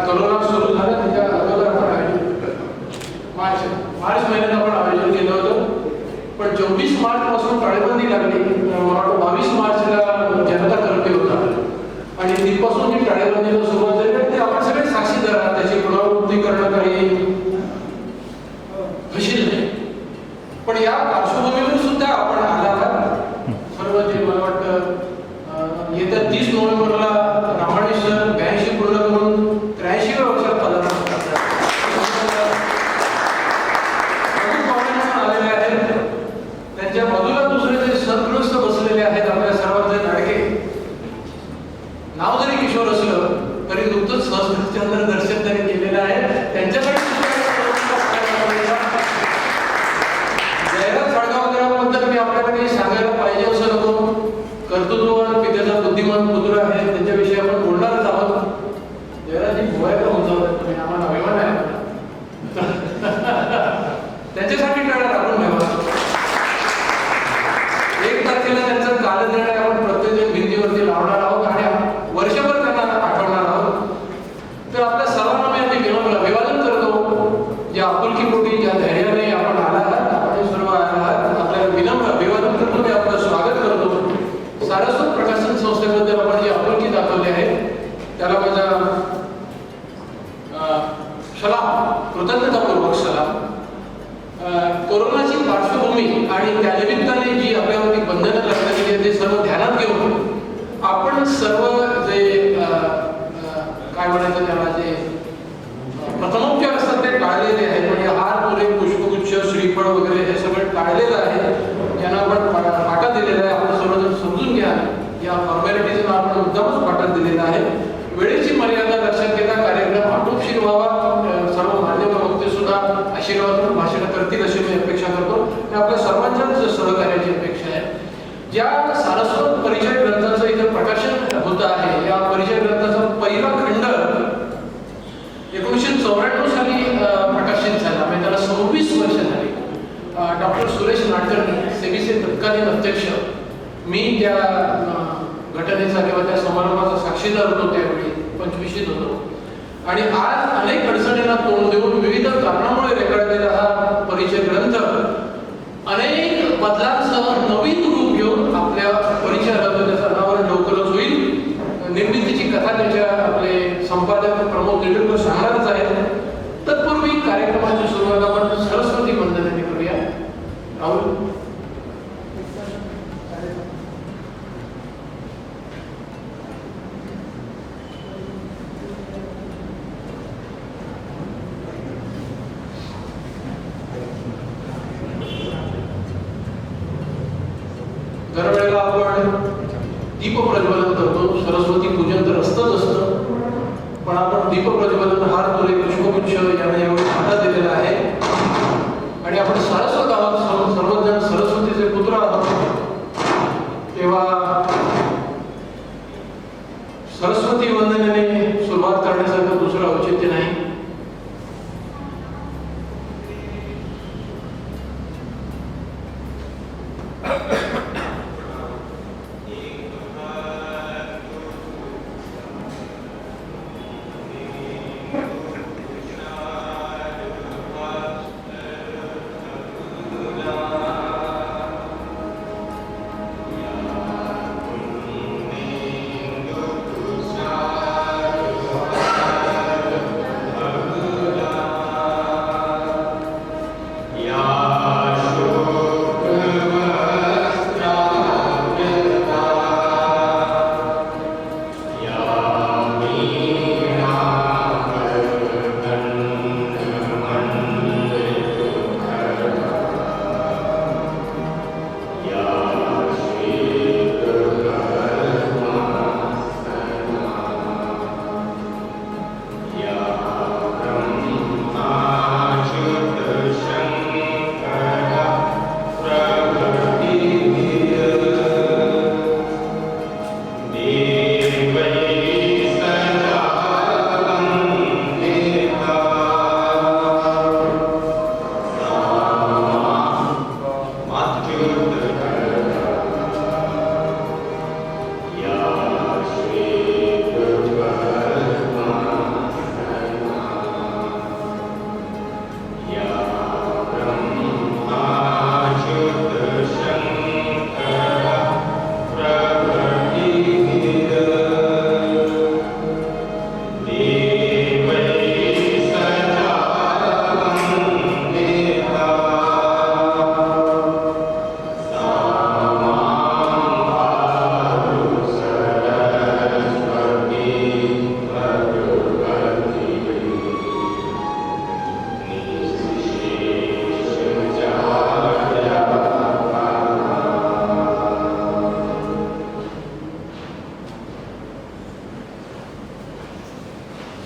Corona सुरू झाला त्याच्या अगोदर आपण आयोजित मार्च महिन्यात आपण आयोजन केलं होतं, पण 24 मार्च पासून टाळेबंदी लागली. मला वाटतं 22 मार्चला जनता कर्फ्यू होता आणि तिथपासून जी टाळेबंदीला सुरुवात झाली ते आपण सगळे साक्षीदार आहात. त्याची पुनरावृत्ती करणं काही फशील नाही, पण या पार्श्वभूमीवर सुद्धा आपण आला आहात सर्व. जे मला वाटतं येत्या 30 नोव्हेंबरला रामाणी सर 82 पूर्ण करून 83व्या वर्षात पदार्पण करतात. आलेले आहेत, त्यांच्या बाजूला दुसरे जे सदग्रस्त बसलेले आहेत आपल्या सर्वांचे लाडके. नाव जरी किशोर असलं तरी नुकतंच सहस्त्रचंद्र दर्शन त्यांनी केलेलं आहे. त्यांच्यासाठी जयराज साळगावकरांबद्दल मी आपल्याला काही सांगायला पाहिजे असं नको. कर्तृत्ववान पित्याचा बुद्धिमान पुत्र आहे, त्यांच्याविषयी आपण बोलणारच आहोत. जयराजी बोलायला होतं तुम्ही, आम्हाला अभिमान आहे. त्यांच्यासाठी टाळा राखून ठेवा. 1 तारखेला त्यांचा कालनिर्णय आपण प्रत्येक भिंतीवरती लावणार आहोत आणि वर्षभर त्यांना आठवणार आहोत. तर आपल्या सर्वांना मी आधी विनम्र अभिवादन करतो. ज्या आपुलकीपोटी ज्या धैर्याने आपण आला आहात, आपण सर्व आला आहात, आपल्याला विनम्र अभिवादन करतो. मी आपलं स्वागत करतो. सारस्वत प्रकाशन संस्थेबद्दल आपण जी आपुलकी दाखवली आहे त्याला माझा सलाम, कृतज्ञतापूर्वक सलाम. कोरोनाची पार्श्वभूमी आणि त्यानिमित्ताने जी आपल्यावरती बंधनं लागण्यात गेली आहेत ते सर्व ध्यानात घेऊन आपण सर्व जे काय म्हणायचं त्याला जे प्रथमोपचार असतात ते टाळलेले आहेत. म्हणजे हार, तुरे, पुष्पगुच्छ, श्रीफळ वगैरे हे सगळं टाळलेलं आहे. ज्यांना आपण फाटा दिलेला आहे आपण सर्वजण समजून घ्या. या फॉर्मॅलिटीजला आपण मुद्दामच फाटा दिलेला आहे. वेळेची मर्यादा लक्षात घेता कार्यक्रम आटोपशीर व्हावा. सर्व माध्यम वक्ते सुद्धा आशीर्वाद भाषण करतील अशी मी अपेक्षा करतो आणि आपल्या सर्वांच्याच सहकार्याची अपेक्षा आहे. ज्या सारस्वत परिचय ग्रंथाचं इथं प्रकाशन होत आहे, या परिचय ग्रंथाचा पहिला खंड 1994 साली प्रकाशित झाला. म्हणजे त्याला 26 वर्ष झाली. डॉक्टर सुरेश नाडकर्णी सेबीचे तत्कालीन अध्यक्ष, मी त्या घटनेचा किंवा त्या समारंभाचा साक्षीदार होतो. त्यावेळी 25शीत होतो आणि आज अनेक अडचणींना तोंड देऊन विविध कारणामुळे रेखाटलेला हा परिचय ग्रंथ अनेक बदलांसह नवीन रूप घेऊन आपल्या परिचयाला त्याचं अनावरण लवकरच होईल. निर्मितीची कथा त्याच्या आपले संपादक प्रमोद निडूरकर सांगणारच आहेत. तत्पूर्वी कार्यक्रमाची सुरुवात आपण सरस्वती वंदनेने करूया. राहुल दरवेळेला आपण दीप प्रज्वलन करतो. सरस्वती पूजन तर असतंच असतं, पण आपण दीप प्रज्वलन, हार, तुरे, पुष्पगुच्छ यांना एवढं फाटा दिलेला आहे आणि आपण सारस्वत आहोत, सर्वजण सरस्वतीचे पुत्र आहोत. तेव्हा सरस्वती वंदनेने सुरुवात करण्यासारखं दुसरं औचित्य नाही.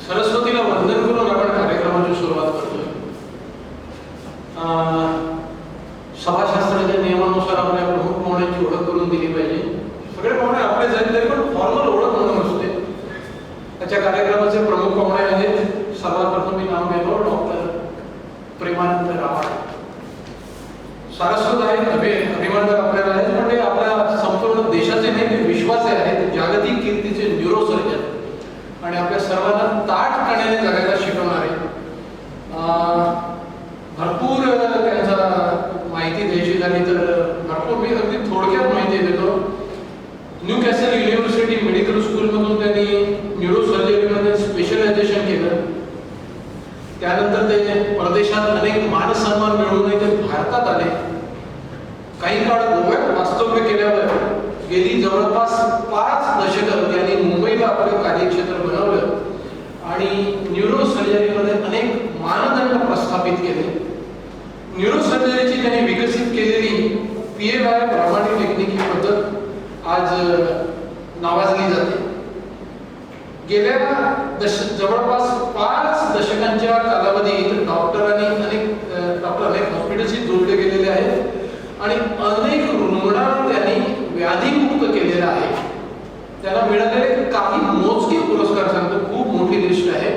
सरस्वतीला वंदन करून आपण कार्यक्रमाची सुरुवात करतोय. सभाशास्त्राच्या नियमानुसार आपल्या प्रमुख पाहुण्यांची ओळख करून दिली पाहिजे. सगळे पाहुणे आपले झाले तरी पण फॉर्मल ओळख म्हणून असते. त्याच्या कार्यक्रमाचे प्रमुख पाहुणे आहेत. सर्वप्रथम मी नाव घेतो डॉक्टर प्रेमानंद रावाडे. सारस्वत आहेत, अभिमानकर आपल्याला आहेत, म्हणजे आपल्या संपूर्ण देशाचे नाही ते विश्वाचे आहेत, जागतिक कीर्तीचे न्यूरोसर्जन आणि आपल्या सर्वांना ताठपणाने जगायला शिकवणारे. भरपूर त्यांचा माहिती द्यायची झाली तर भरपूर मी अगदी थोडक्यात माहिती देतो. न्यू कॅसल युनिव्हर्सिटी मेडिकल स्कूलमधून त्यांनी न्यूरोसर्जरीमध्ये स्पेशलायझेशन केलं. त्यानंतर ते परदेशात अनेक मानसन्मान मिळवून ते भारतात आले. काही काळ गोव्यात वास्तव्य केल्यावर गेली जवळपास 5 दशकं त्यांनी मुंबईला आपले कार्यक्षेत्र बनवलं आणि न्यूरोसर्जरीमध्ये अनेक मानदंड प्रस्थापित केले. न्यूरोसर्जरीची त्यांनी विकसित केलेली PAY ब्राह्मणी टेक्निक ही पद्धत आज नावाजली जाते. गेल्या जवळपास 5 दशकांच्या कालावधीत डॉक्टरांनी अनेक हॉस्पिटलशी जोडले गेलेले आहेत आणि अनेक रुग्णांना त्यांनी व्याधीमुक्त केलेलं आहे. त्याला मिळालेले काही मोजके पुरस्कार सांगतो, खूप मोठी लिस्ट आहे.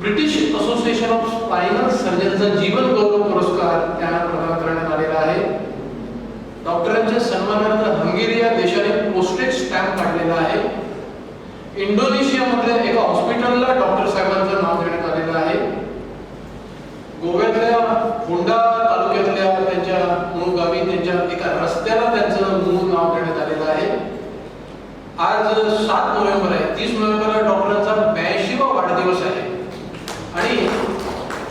ब्रिटिश असोसिएशन ऑफ स्पायनल सर्जनचा जीवन गौरव पुरस्कार त्यांना प्रदान करण्यात आलेला आहे. डॉक्टरांच्या सन्मानार्थ हंगेरी या देशाने पोस्टेज स्टॅम्प काढलेला आहे. इंडोनेशियामधल्या एका हॉस्पिटलला डॉक्टर साहेबांचं नाव देण्यात आलेलं आहे. गोव्यातल्या होंडा तालुक्यातल्या त्यांच्या मूळ गावी त्यांच्या एका रस्त्याला त्यांचं मूळ नाव देण्यात आलेलं आहे. आज 7 नोव्हेंबर आहे. 30 नोव्हेंबरला डॉक्टरांचा 82वा वाढदिवस आहे आणि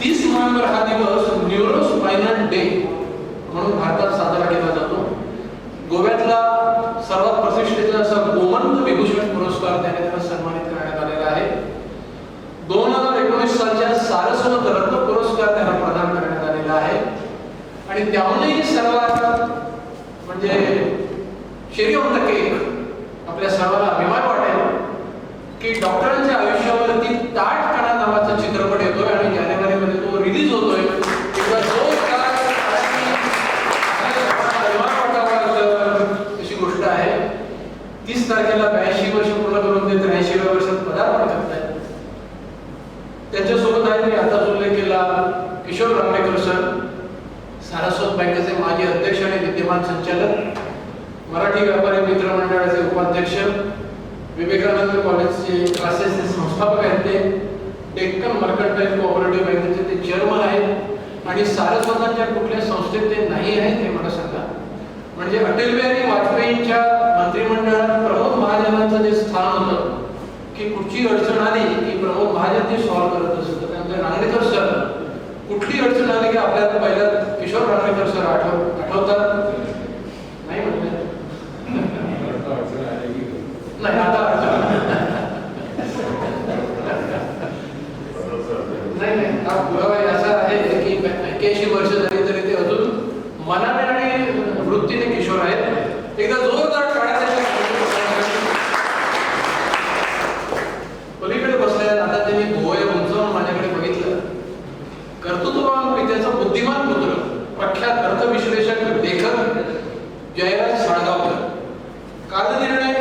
30 नोव्हेंबर हा दिवस न्यूरोस्पायनल डे म्हणून भारतात साजरा केला जातो. गोव्यातला सर्वात प्रतिष्ठेचा असा गोमंत विभूषण पुरस्कार त्याने सन्मानित करण्यात आलेला आहे. 2019 सालच्या सारस्वत रत्न पुरस्कार त्यांना प्रदान करण्यात आलेला आहे. आणि त्याहूनही सर्वात म्हणजे शेरी ऑन द केक आपल्या सर्वांना अभिमान वाटेल की डॉक्टरांच्या आयुष्यावरती ताठपणा नावाचा चित्रपट येतोय आणि जानेवारीमध्ये तो रिलीज होतोय. अशी गोष्ट आहे. 30 तारखेला 82 वर्ष पूर्ण करून ते 83व्या वर्षात पदार्पण करतायत. त्यांच्यासोबत आहे मी आता उल्लेख केला किशोर रामणेकर सर, सारस्वत बँकेचे माजी अध्यक्ष आणि विद्यमान संचालक, मराठी व्यापारी मित्र मंडळाचे उपाध्यक्ष, विवेकानंद कॉलेजचे क्लासेसचे संस्थापक आहेत ते, डेक्कन मर्कंटाईल कोऑपरेटिव्ह बँकेचे ते चेअरमन आहेत आणि सारस्वतांच्या कुठल्या संस्थेत ते नाही आहेत हे मला सांगा. म्हणजे अटल बिहारी वाजपेयींच्या मंत्रिमंडळात प्रमोद महाजनांचं जे स्थान होतं की कुठची अडचण आली की प्रमोद महाजन ती सॉल्व्ह करत असत. त्यानंतर रांगणेकर सर कुठली अडचण आली की आपल्याला पहिला किशोर रांगणेकर सर आठवतात नाही म्हणजे नाही आता नाही हा पुरावा असा आहे की 81 वर्ष झाली तरी ते अजून मनाने आणि वृत्तीने किशोर आहेत. एकदा जोरदार टाळ्या पलीकडे बसल्या. आता त्यांनी भोवया उंचावून माझ्याकडे बघितलं. कर्तृत्ववान पित्याचा बुद्धिमान पुत्र, प्रख्यात अर्थविश्लेषक लेखक जयराज साळगावकर. कालनिर्णय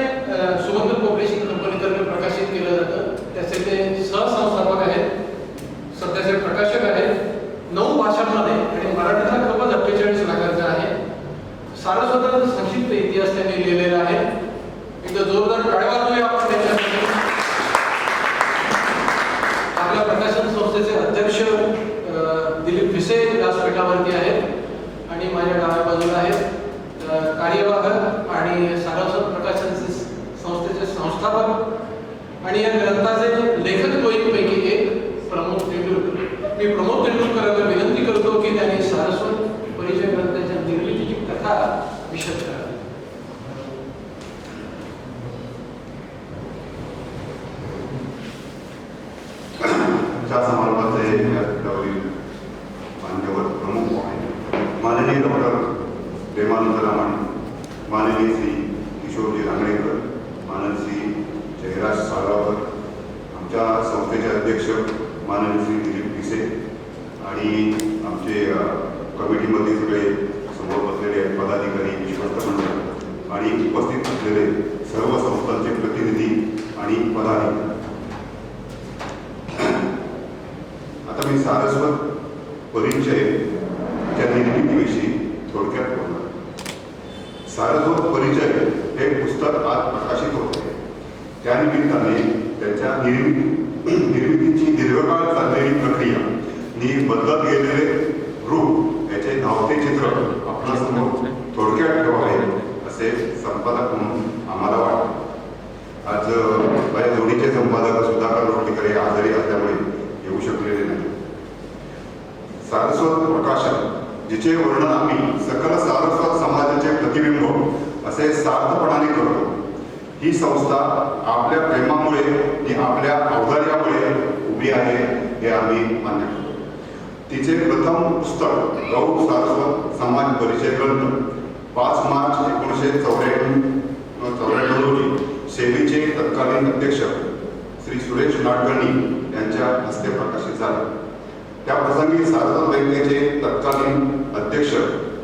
सुगंध पब्लिशिंग कंपनीतर्फे प्रकाशित केलं जातं. त्याचे ते सहसंस्थापक आहेत, सध्याचे प्रकाशक आहेत. 9 भाषांमध्ये आणि मराठीचा खपत 48 लाखांचा आहे. सारस्वतांचा संक्षिप्त इतिहास त्यांनी लिहिलेला आहे. एकदा जोरदार टाळ्या वाजवूया आपण त्याच्यासाठी. आपल्या प्रकाशन संस्थेचे अध्यक्ष दिलीप भिसे व्यासपीठावरती आहेत आणि माझ्या डाव्या बाजूला आहेत कार्यवाहक आणि सारस्वत प्रकाशन संस्थेचे संस्थापक आणि या ग्रंथाचे लेखक दोन्हीपैकी एक प्रमोद तेंडुलकर. मी प्रमोद तेंडुलकरांना विनंती करतो की त्यांनी सारस्वत परिचय ग्रंथाच्या निर्मितीची कथा विशद करावी. समारंभाचे मान्यवर प्रमुख माननीय डॉक्टर प्रेमानंद रावाडे, माननीय श्री किशोरजी रांगणेकर, माननीय श्री जयराज साळगावकर, आमच्या संस्थेचे अध्यक्ष माननीय श्री दिलीप पिसे आणि आमचे कमिटीमध्ये सगळे समोर बसलेले पदाधिकारी, विश्वस्त मंडळ आणि उपस्थित असलेले सर्व संस्थांचे प्रतिनिधी आणि पदाधिकारी. आता मी सारस्वत परिचयच्या निर्मितीविषयी थोडक्यात बोलणार. सारस्वत परिचय हे पुस्तक आज प्रकाशित होते. त्यानिमित्ताने त्याच्या निर्मितीची दीर्घकाळ चाललेली प्रक्रिया आणि बदलत गेलेले रूप याचे धावते चित्र आपणासमोर थोडक्यात ठेवावे असे संपादक म्हणून आम्हाला वाटते. आज माझ्या जोडीचे संपादक सुधाकर लोटलीकर हे आजारी असल्यामुळे येऊ शकलेले नाही. सारस्वत प्रकाशन, जिचे वर्णन आम्ही सकल सारस्वत समाजाचे प्रतिबिंब असे सार्थपणाने करतो, ही संस्था आपल्या प्रेमामुळे आणि आपल्या औदार्यामुळे उभी आहे हे आम्ही मान्य करतो. तिचे प्रथम पुस्तक गौ सारस्वत समाज परिचय ग्रंथ 5 मार्च 1994 रोजी सेवेचे तत्कालीन अध्यक्ष श्री सुरेश नाडकर्णी यांच्या हस्ते प्रकाशित झाले. त्या प्रसंगी सारस्वत बँकेचे तत्कालीन अध्यक्ष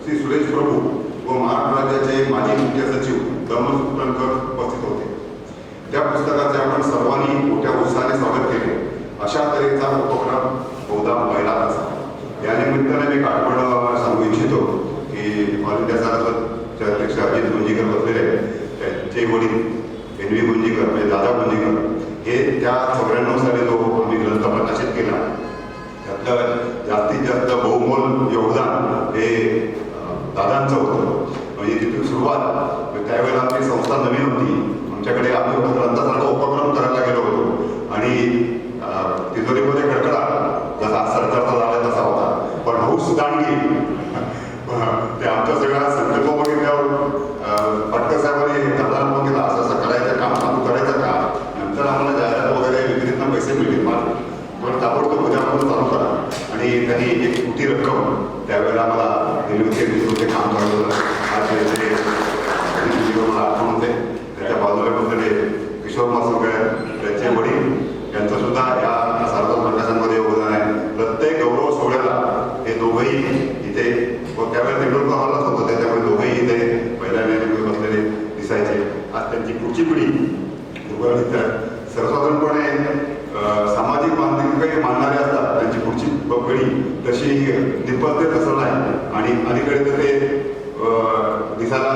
श्री सुरेश प्रभू व महाराष्ट्र राज्याचे माजी मुख्य सचिव दमन सुटणकर उपस्थित होते. त्या पुस्तकाचे आपण सर्वांनी मोठ्या उत्साहाने स्वागत केले. अशा तऱ्हेचा उपक्रम बहुधा पहिलाच असावा. या निमित्ताने मी आठवण सांगू इच्छितो की ऑल इंडिया सारस्वतचे अध्यक्ष अजित गुंजीकर बसलेले त्यांचे वडील NV गुंजीकर म्हणजे दादा गुंजीकर हे त्या 94 साली जो आम्ही ग्रंथ प्रकाशित केला त्यातलं जास्तीत जास्त बहुमोल योगदान हे दादांचं होतं. म्हणजे तिथून सुरुवात, त्यावेळेला आपली संस्था नवीन होती. आमच्याकडे आम्ही ग्रंथासारखा उपक्रम करायला गेलो होतो आणि तिजोरीमध्ये खडखडा जसा सरकारचा झाला तसा होता, पण हौस दांडगी ते आमच्या सगळ्या संकल्प बघितल्यावर पटकर साहेबांनी दादाला बघितलं असं असं करायचं काम चालू करायचं का. नंतर आम्हाला जाहिरात वगैरे विक्रीतनं पैसे मिळतील मला, पण ताबडतोब उद्यापासून चालू करा. आणि त्यांनी एक मोठी रक्कम त्यावेळेला आम्हाला दिली होती. काम करायचं आज मला आठवण होते. त्याच्या बाजूला बसलेले किशोर मासुरकर त्यांचे वडील यांचं सुद्धा या सारस्वत प्रकाशनमध्ये योगदान आहे. प्रत्येक गौरव सोहळ्याला हे दोघंही इथे, त्यावेळेला निवडणूक हॉलच होतं त्याच्यामुळे दोघंही इथे पहिल्या नेहमी बसलेले दिसायचे. आज त्यांची पुढची पिढी सर्वसाधारणपणे सामाजिक बांधिलकी मानणारे असतात, त्यांची पुढची पिढी तशी निपजते तसं नाही. आणि अलीकडे तर ते दिसायला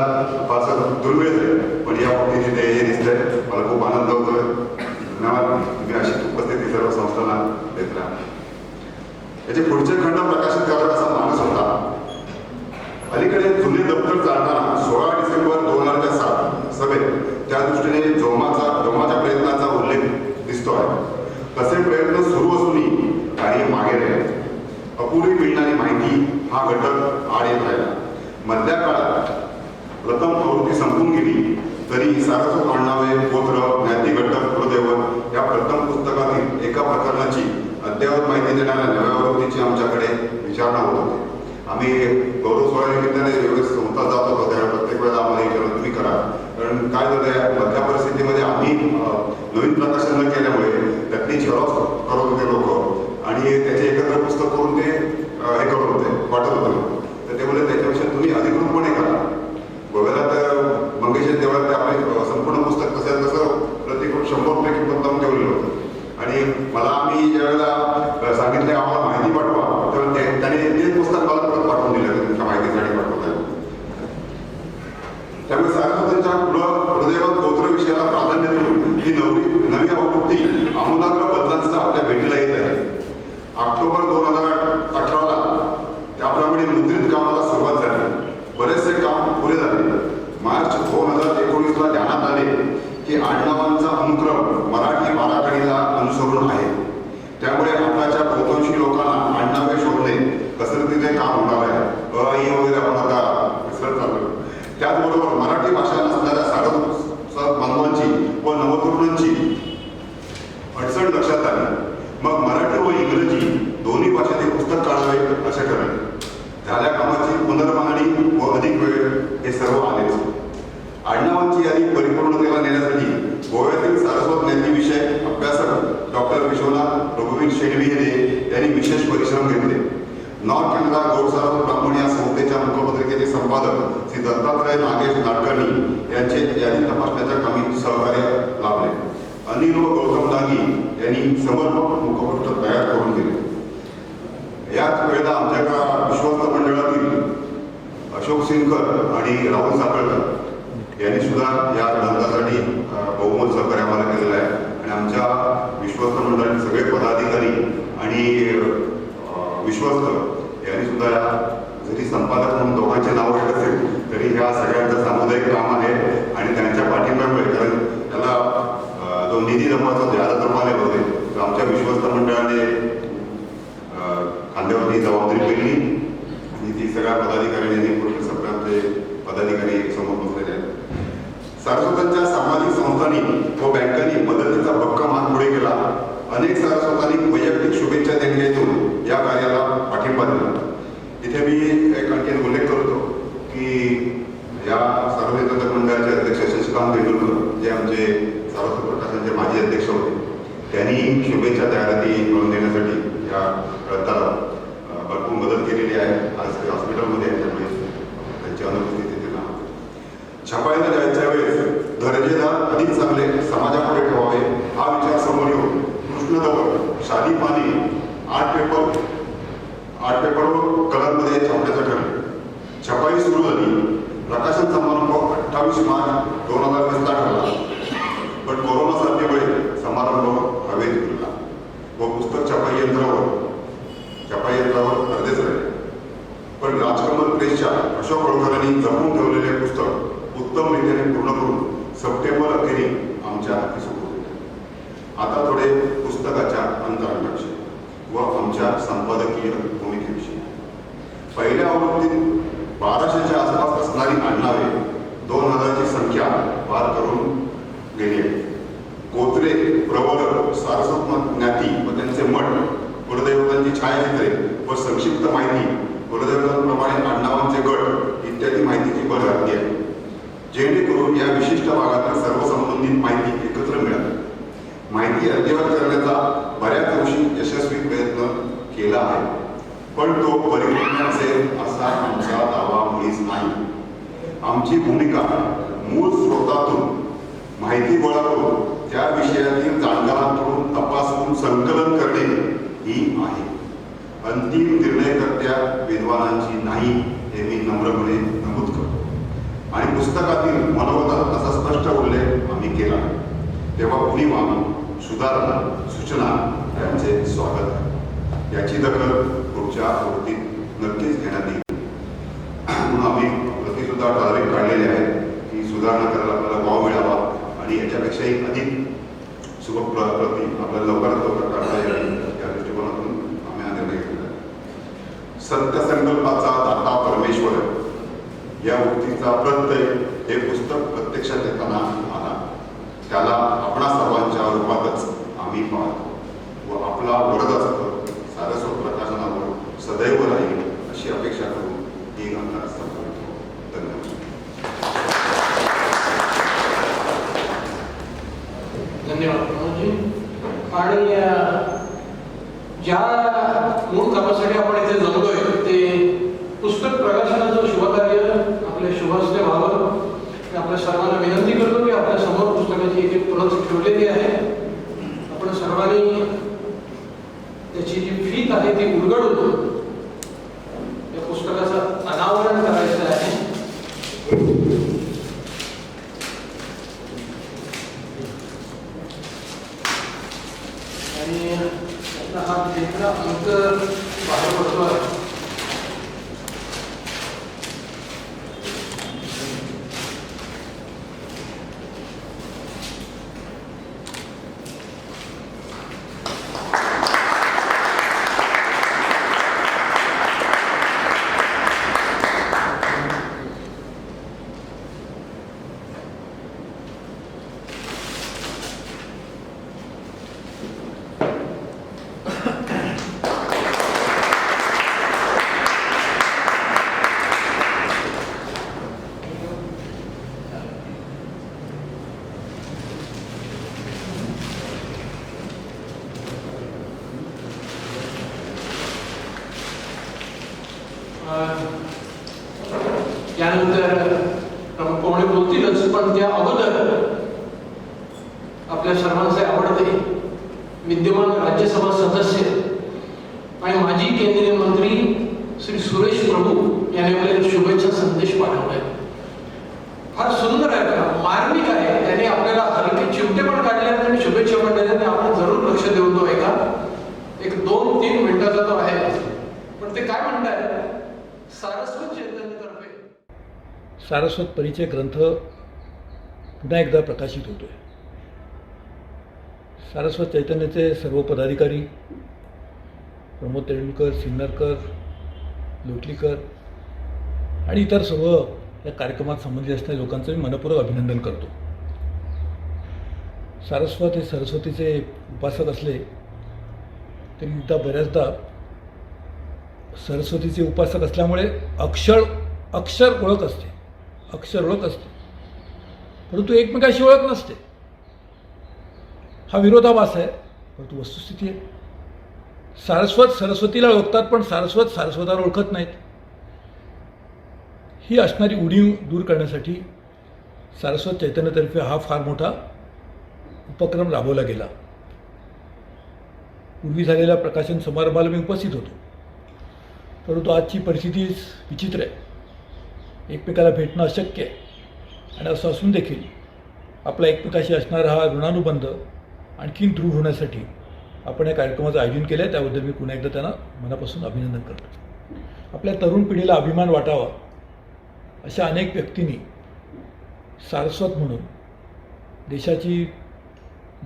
फारसं दुर्मिळ आहे, पण या बाबतीत ते हे दिसतंय. मला खूप आनंद होतोय. धन्यवाद. तुम्ही अशी उपस्थिती सर्व संस्थांना देत राहा. याचे पुढचे खंड प्रकाशित करावे असा मानस होता. अलीकडे जुने दप्तर चालताना 16 डिसेंबर 2007 सभेत त्या दृष्टीने जोमाच्या प्रयत्नाचा उल्लेख दिसतो आहे. तसे प्रयत्न सुरू असूनही काही मागे राहिले. अपुरी मिळणारी माहिती हा घटक आड येत राहिला. मधल्या काळात प्रथम आवृत्ती संपून गेली तरी सारस्वत आडनावे, गोत्र, ज्ञाती घटक, कुलदैवत या प्रथम पुस्तकातील एका प्रकरणाची अद्ययावत माहिती देणाऱ्या नव्या आवृत्तीची आमच्याकडे विचारणा होत होती. आम्ही गौरव सोहळ्यानिमित्ताने व्यवस्थित संस्था जात होतो, त्यावेळेला प्रत्येक वेळेला आम्हाला विचारलं तुम्ही करा. कारण काय झालं, मधल्या परिस्थितीमध्ये आम्ही नवीन प्रकाशन न केल्यामुळे त्यातली झेरॉक्स करत होते लोक आणि त्याचे एकत्र पुस्तक करून ते हे करत होते, वाटत होते. तर ते बोलले त्याच्यापेक्षा तुम्ही अधिकृतपणे करा. गोव्याला तर मंगेश देवळात ते आपले संपूर्ण पुस्तक तसं प्रत्येक 100 रुपये किंमत लावून ठेवलेलं होतं. आणि मला आम्ही ज्यावेळेला सांगितले आम्हाला माहिती पाठवा, तर त्याने तेच पुस्तक मला परत पाठवून दिलं तुमच्या माहितीसाठी पाठवत आहे. त्यामुळे सारस्वतांच्या हृदयवाद गोत्र विषयाला प्राधान्य देऊन ही नवी आवृत्ती आमूलाग्र बदलांचा आपल्या भेटीला येत आहे. ऑक्टोबर 2018ला त्याप्रमाणे मुद्रित कामाला सुरुवात झाली. बरेचसे काम पुरे झाले. मार्च 2019ला ध्यानात आले की आडनावांचा अनुक्रम मराठी बाराखडीला अनुसरून आहे. त्यामुळे आताच्या बहुतांशी लोकांना आडनावे शोधणे कसरतीचे काम होणार आहे. अ, इ वगैरे आपण आता विसरत चाललो. त्याचबरोबर मराठी भाषा नसणाऱ्या सारस्वत बांधवांची व नवतरुणांची अडचण लक्षात आली. मग मराठी व इंग्रजी दोन्ही भाषेतील पुस्तक काढावे असे ठरले. झाल्या कामाची पुनर्मांडणी व अधिक वेळ हे सर्व आलेच. आडनावांची यादी परिपूर्णतेला नेण्यासाठी गोव्यातील सारस्वत ज्ञाती विषय अभ्यासक डॉ. डॉक्टर विश्वनाथ रघुवीर शेडवी यांनी विशेष परिश्रम घेतले. नॉर्थ कॅनडा गौडसारोग ब्राह्मण या संस्थेच्या मुखपत्रिकेचे संपादक श्री दत्तात्रय नागेश नाडकर्णी यांचे यादी तपासण्याच्या कामी सहकार्य लाभले. अनिल व गौतम नागी यांनी समर्पक मुखपत्र तयार करून दिले. याच वेळेला आमच्या विश्वस्त मंडळातील अशोक सिंगकर आणि राहुल साखळकर यांनी सुद्धा या ग्रंथासाठी बहुमत सहकार्य आम्हाला केलेलं आहे. आणि आमच्या विश्वस्त मंडळातील सगळे पदाधिकारी आणि विश्वस्त यांनी सुद्धा जरी संपादक म्हणून दोघांचे नाव येत असेल तरी ह्या सगळ्यांचं सामुदायिक काम आहे. आणि त्यांच्या पाठिंब्यामुळे, कारण त्याला जो निधी जमवायचा ज्यादा जमाले होते तर आमच्या विश्वस्त मंडळाने खांद्यावरती जबाबदारी पेलली आणि ती सगळ्या पदाधिकाऱ्यांनी पूर्ण सगळ्यांचे पदाधिकारी समोर बसलेले आहेत. सारस्वतांच्या सामाजिक संस्थांनी व बँकांनी मदतीचा भक्कम हात पुढे केला. अनेक सारस्वतांनी वैयक्तिक शुभेच्छा देणग्यातून या कार्याला पाठिंबा दिला. इथे मी एक आणखी उल्लेख करतो की या सार्वजनिक मंडळाचे अध्यक्ष शशिकांत तेंडुलकर जे आमचे सारस्वत प्रकाशनचे माजी अध्यक्ष होते, त्यांनी शुभेच्छा जाहिराती करून देण्यासाठी या ग्रंथाला भरपूर मदत केलेली आहे. आज ते हॉस्पिटलमध्ये त्यामुळे त्यांची अनुपस्थिती त्यांना छपाईला जायच्या वेळेस दर्जेदार अधिक चांगले समाजापुढे ठेवावे हा विचार समोर येऊन कृष्णदवड शादी पाणी आर्ट पेपरवर कलरमध्ये छापण्याचं ठरले. छपाई सुरू झाली. प्रकाशन समारंभ 28 मार्च 2020 ठरला, पण कोरोना साथीमुळे समारंभ हवेत उरला व पुस्तक छपाई यंत्रावर अर्धेच राहिले. पण राजकमल प्रेसच्या अशोक होळकरांनी जपून ठेवलेले पुस्तक उत्तम रीतीने पूर्ण करून सप्टेंबर अखेरी आमच्या हाती सोपवले. आता थोडे पुस्तकाच्या अंतरांविषयी व आमच्या संपादकीय भूमिकेविषयी. पहिल्या आवृत्तीत 1200च्या आसपास असणारी आडनावे 2000ची संख्या पार करून गेली आहे. गोत्रे, प्रवर, सारस्वत ज्ञाती व त्यांचे मठ, कुलदैवतांची छायाचित्रे व संक्षिप्त माहिती, कुलदैवतांप्रमाणे आडनावांचे गट इत्यादी माहितीची भर घातली आहे, जेणेकरून या विशिष्ट भागातील सर्व संबंधित माहिती एकत्र मिळाली. माहिती अद्ययावत करण्याचा बऱ्याच अंशी यशस्वी प्रयत्न केला आहे, पण तो परिपूर्ण असेल असा आमचा दावा मुळीच नाही. आमची भूमिका मूळ स्रोतातून माहिती गोळा करून त्या विषयातील जाणकारांकडून तपासून संकलन करणे ही आहे. अंतिम निर्णयकर्त्या विद्वानांची नाही हे मी नम्रपणे नमूद करतो. आणि पुस्तकातील मनोगतात असा स्पष्ट उल्लेख आम्ही केला. तेव्हा उणीवा, सुधारणा, सूचना यांचे स्वागत आहे. याची दखल पुढच्या आवृत्तीत नक्कीच घेण्यात येईल. म्हणून आम्ही प्रतिसुद्धा ठराविक काढलेले आहेत की सुधारणा करायला आपल्याला वाव मिळावा आणि याच्यापेक्षाही अधिक सुबक प्रती आपल्याला लवकरात लवकर काढता येईल या दृष्टिकोनातून आम्ही हा निर्णय घेतला. सत्यसंकल्पाचा दाता परमेश्वर या उक्तीचा प्रत्यय हे पुस्तक प्रत्यक्षात येताना आला. त्याला आपणा सर्वांच्या रूपातच आम्ही पाहतो व आपला वरदहस्त सारस्वत प्रकाशनावर सदैव राहील अशी अपेक्षा करून ही ग्रंथ संपवतो. धन्यवाद. धन्यवाद प्रमोदजी. आणि ज्या मूळ कामासाठी आपण इथे जमलोय ते पुस्तक प्रकाशनाचं शुभकार्य आपल्या शुभहस्ते व्हावं. आपल्या सर्वांना विनंती करतो की आपल्या समोर पुस्तकाची एक प्रत ठेवलेली आहे. आपण सर्वांनी त्याची जी फीत आहे ती उलगडून या पुस्तकाचं अनावरण करायचं आहे. आणि हा लेखना अंक बाहेर पडतो आहे. यानंतर प्रमुख पाहुणे बोलतीलच, पण त्या अगोदर आपल्या सर्वांचे आवडते विद्यमान राज्यसभा सदस्य आणि माजी केंद्रीय मंत्री श्री सुरेश प्रभू यांनी आपल्याला शुभेच्छा संदेश पाठवलाय. फार सुंदर आहे का, मार्मिक आहे. त्यांनी आपल्याला हलके चिमटे पण काढले आणि शुभेच्छा पण दिल्या. आपण जरूर लक्ष देऊन तो ऐका. एक 2-3 मिनिटाचा तो आहे, पण ते काय म्हणताय, सारस्वत चैतन्यतर्फे सारस्वत परिचय ग्रंथ पुन्हा एकदा प्रकाशित होतोय. सारस्वत चैतन्याचे सर्व पदाधिकारी, प्रमोद तेंडुलकर, सिन्नरकर, लोटलीकर आणि इतर सर्व या कार्यक्रमात संबंधित असणाऱ्या लोकांचं मी मनपूर्वक अभिनंदन करतो. सारस्वत हे सरस्वतीचे उपासक असले तरी सुद्धा बऱ्याचदा सरस्वतीचे उपासक असल्यामुळे अक्षर ओळख असते, परंतु एकमेकाशी ओळख नसते. हा विरोधाभास आहे, परंतु वस्तुस्थिती आहे. सारस्वत सरस्वतीला ओळखतात, पण सारस्वत सारस्वताला ओळखत नाहीत. ही असणारी उणीव दूर करण्यासाठी सारस्वत चैतन्यतर्फे हा फार मोठा उपक्रम राबवला गेला. पूर्वी झालेल्या प्रकाशन समारंभाला मी उपस्थित होतो, परंतु आजची परिस्थिती विचित्र आहे. एकमेकाला भेटणं अशक्य आहे आणि असं असून देखील आपला एकमेकाशी असणारा हा ऋणानुबंध आणखीन दृढ होण्यासाठी आपण या कार्यक्रमाचं आयोजन केलं आहे. त्याबद्दल मी पुन्हा एकदा त्यांना मनापासून अभिनंदन करतो. आपल्या तरुण पिढीला अभिमान वाटावा अशा अनेक व्यक्तींनी सारस्वत म्हणून देशाची,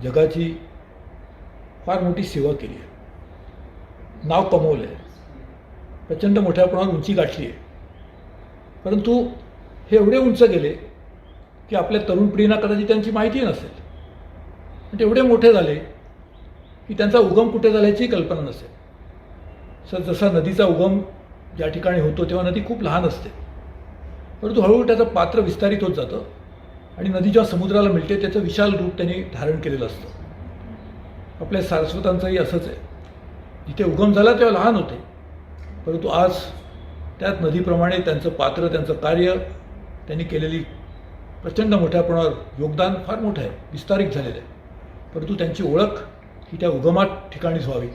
जगाची फार मोठी सेवा केली आहे, नाव कमवलं आहे, प्रचंड मोठ्या प्रमाणात उंची गाठली आहे. परंतु हे एवढे उंच गेले की आपल्या तरुण पिढींना कदाचित त्यांची माहिती नसेल. म्हणजे एवढे मोठे झाले की त्यांचा उगम कुठे झाल्याची कल्पना नसेल. जसा नदीचा उगम ज्या ठिकाणी होतो तेव्हा नदी खूप लहान असते, परंतु हळूहळू त्याचं पात्र विस्तारित होत जातं आणि नदी जेव्हा समुद्राला मिळते त्याचं विशाल रूप त्यांनी धारण केलेलं असतं. आपल्या सारस्वतांचंही असंच आहे. जिथे उगम झाला तेव्हा लहान होते, परंतु आज त्यात नदीप्रमाणे त्यांचं पात्र, त्यांचं कार्य, त्यांनी केलेली प्रचंड मोठ्या प्रमाणावर योगदान फार मोठं आहे, विस्तारित झालेलं आहे. परंतु त्यांची ओळख ही त्या उगमात ठिकाणीच व्हावी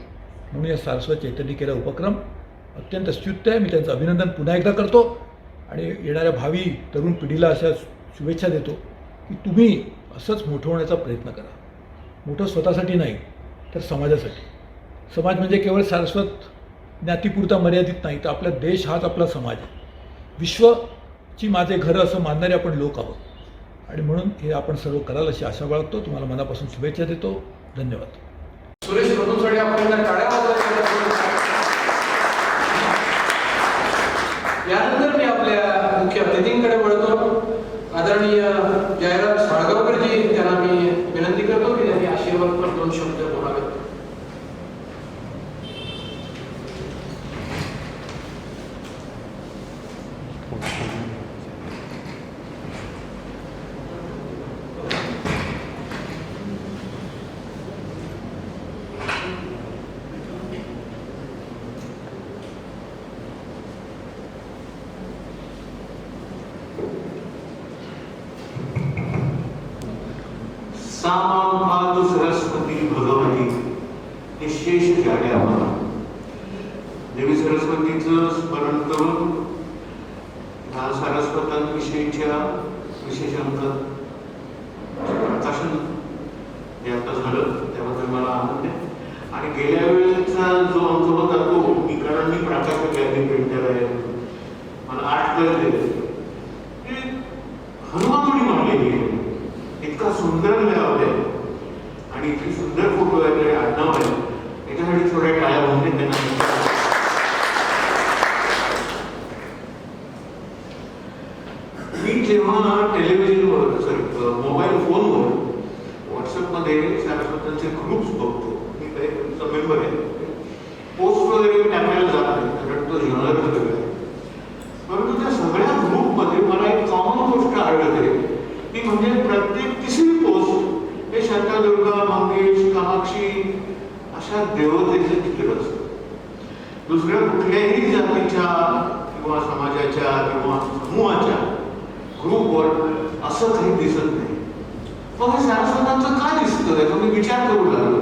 म्हणून या सारस्वत चैतन्य केला उपक्रम अत्यंत स्तुत्य आहे. मी त्यांचं अभिनंदन पुन्हा एकदा करतो आणि येणाऱ्या भावी तरुण पिढीला अशा शुभेच्छा देतो की तुम्ही असंच मोठं होण्याचा प्रयत्न करा. मोठं स्वतःसाठी नाही तर समाजासाठी. समाज म्हणजे केवळ सारस्वत ज्ञातीपुरता मर्यादित नाही, तर आपला देश हाच आपला समाज आहे. विश्वची माझे घर असं मानणारे आपण लोक आहोत आणि म्हणून हे आपण सर्व कराल अशी आशा बाळगतो. तुम्हाला मनापासून शुभेच्छा देतो. धन्यवाद. सुरेश प्रभूंसाठी आपण टाळ्या वाजवायच्या. यानंतर मी आपल्या मुख्य अतिथींकडे वळतो. आदरणीय जयराज साळगावकरजी, त्यांना मी विनंती करतो की त्यांनी आशीर्वादपर 2 शब्द बोलावेत. सामाभाग सरस्वती भगवती हे शेष झाले. आम्हाला देवी सरस्वतीचं स्मरण करून ह्या सारस्वतांविषयीच्या विशेषांचं प्रकाशन हे आता झालं, त्याबद्दल मला आनंद आहे. आणि गेल्या वेळेचा जो अनुभव होता तो कारण मी प्रकाशक यांनी प्रिंटर आहे, मला 8 कळले हनुमानोडी मांडलेली आहे. इतका सुंदर लेआउट आहे आणि इतकी सुंदर फोटो आहे आणि आडनाव आहे, याच्यासाठी थोड्या टाळ्या होऊन त्यांना. मी जेव्हा टेलिव्हिजनवर मोबाईल फोनवर व्हॉट्सअपमध्ये सारस्वतांचे ग्रुप्स बघतो, मी काही तुमचा मेंबर आहे, पोस्ट वगैरे टाकायला जात नाही कारण तो जनरल वेगळा आहे. परंतु त्या सगळ्या ग्रुपमध्ये मला एक कॉमन गोष्ट आढळते, ती म्हणजे प्रत्येक तिसरी पोस्ट हे शांतादुर्गा, मंगेश, कामाक्षी अशा देवतेचे चित्र असतं. दुसऱ्या कुठल्याही जातीच्या किंवा समाजाच्या किंवा समूहाच्या ग्रुपवर असं काही दिसत नाही. मग हे सारस्वतांचं का दिसतं याचा मी विचार करू लागलो.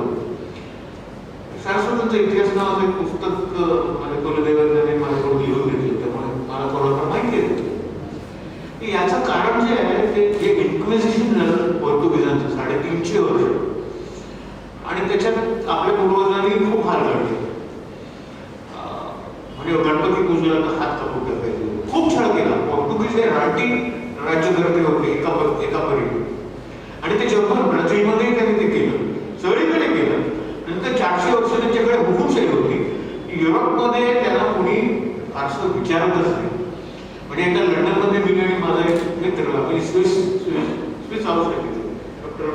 सारस्वतांचा इतिहास नावाचं एक पुस्तक माझ्या कुलदेवतांनी माझ्याकडून लिहून घेतलं, त्यामुळे मला थोडंफार माहिती आहे. याचं कारण जे आहे ते जे इन्क्विजिशन झालं पोर्तुगीजांचं 350 वर्ष, आणि त्याच्यात आपल्या पूर्वजांनी खूप हाल काढले. म्हणजे गणपती पूजला हात कापून टाकायचे, खूप छळ केला. पोर्तुगीज हे रानटी राज्यकर्ते होते एका परी, आणि ते जगभर ब्राझीलमध्ये त्यांनी ते केलं, सगळीकडे केलं. नंतर 400 वर्ष त्यांच्याकडे हुकुमशाही होती. युरोपमध्ये त्यांना कोणी फारसं विचारतच नाही. म्हणजे एकदा लंडनमध्ये मी आणि माझा एक मित्र आम्ही स्विस हाऊस आहे, डॉक्टर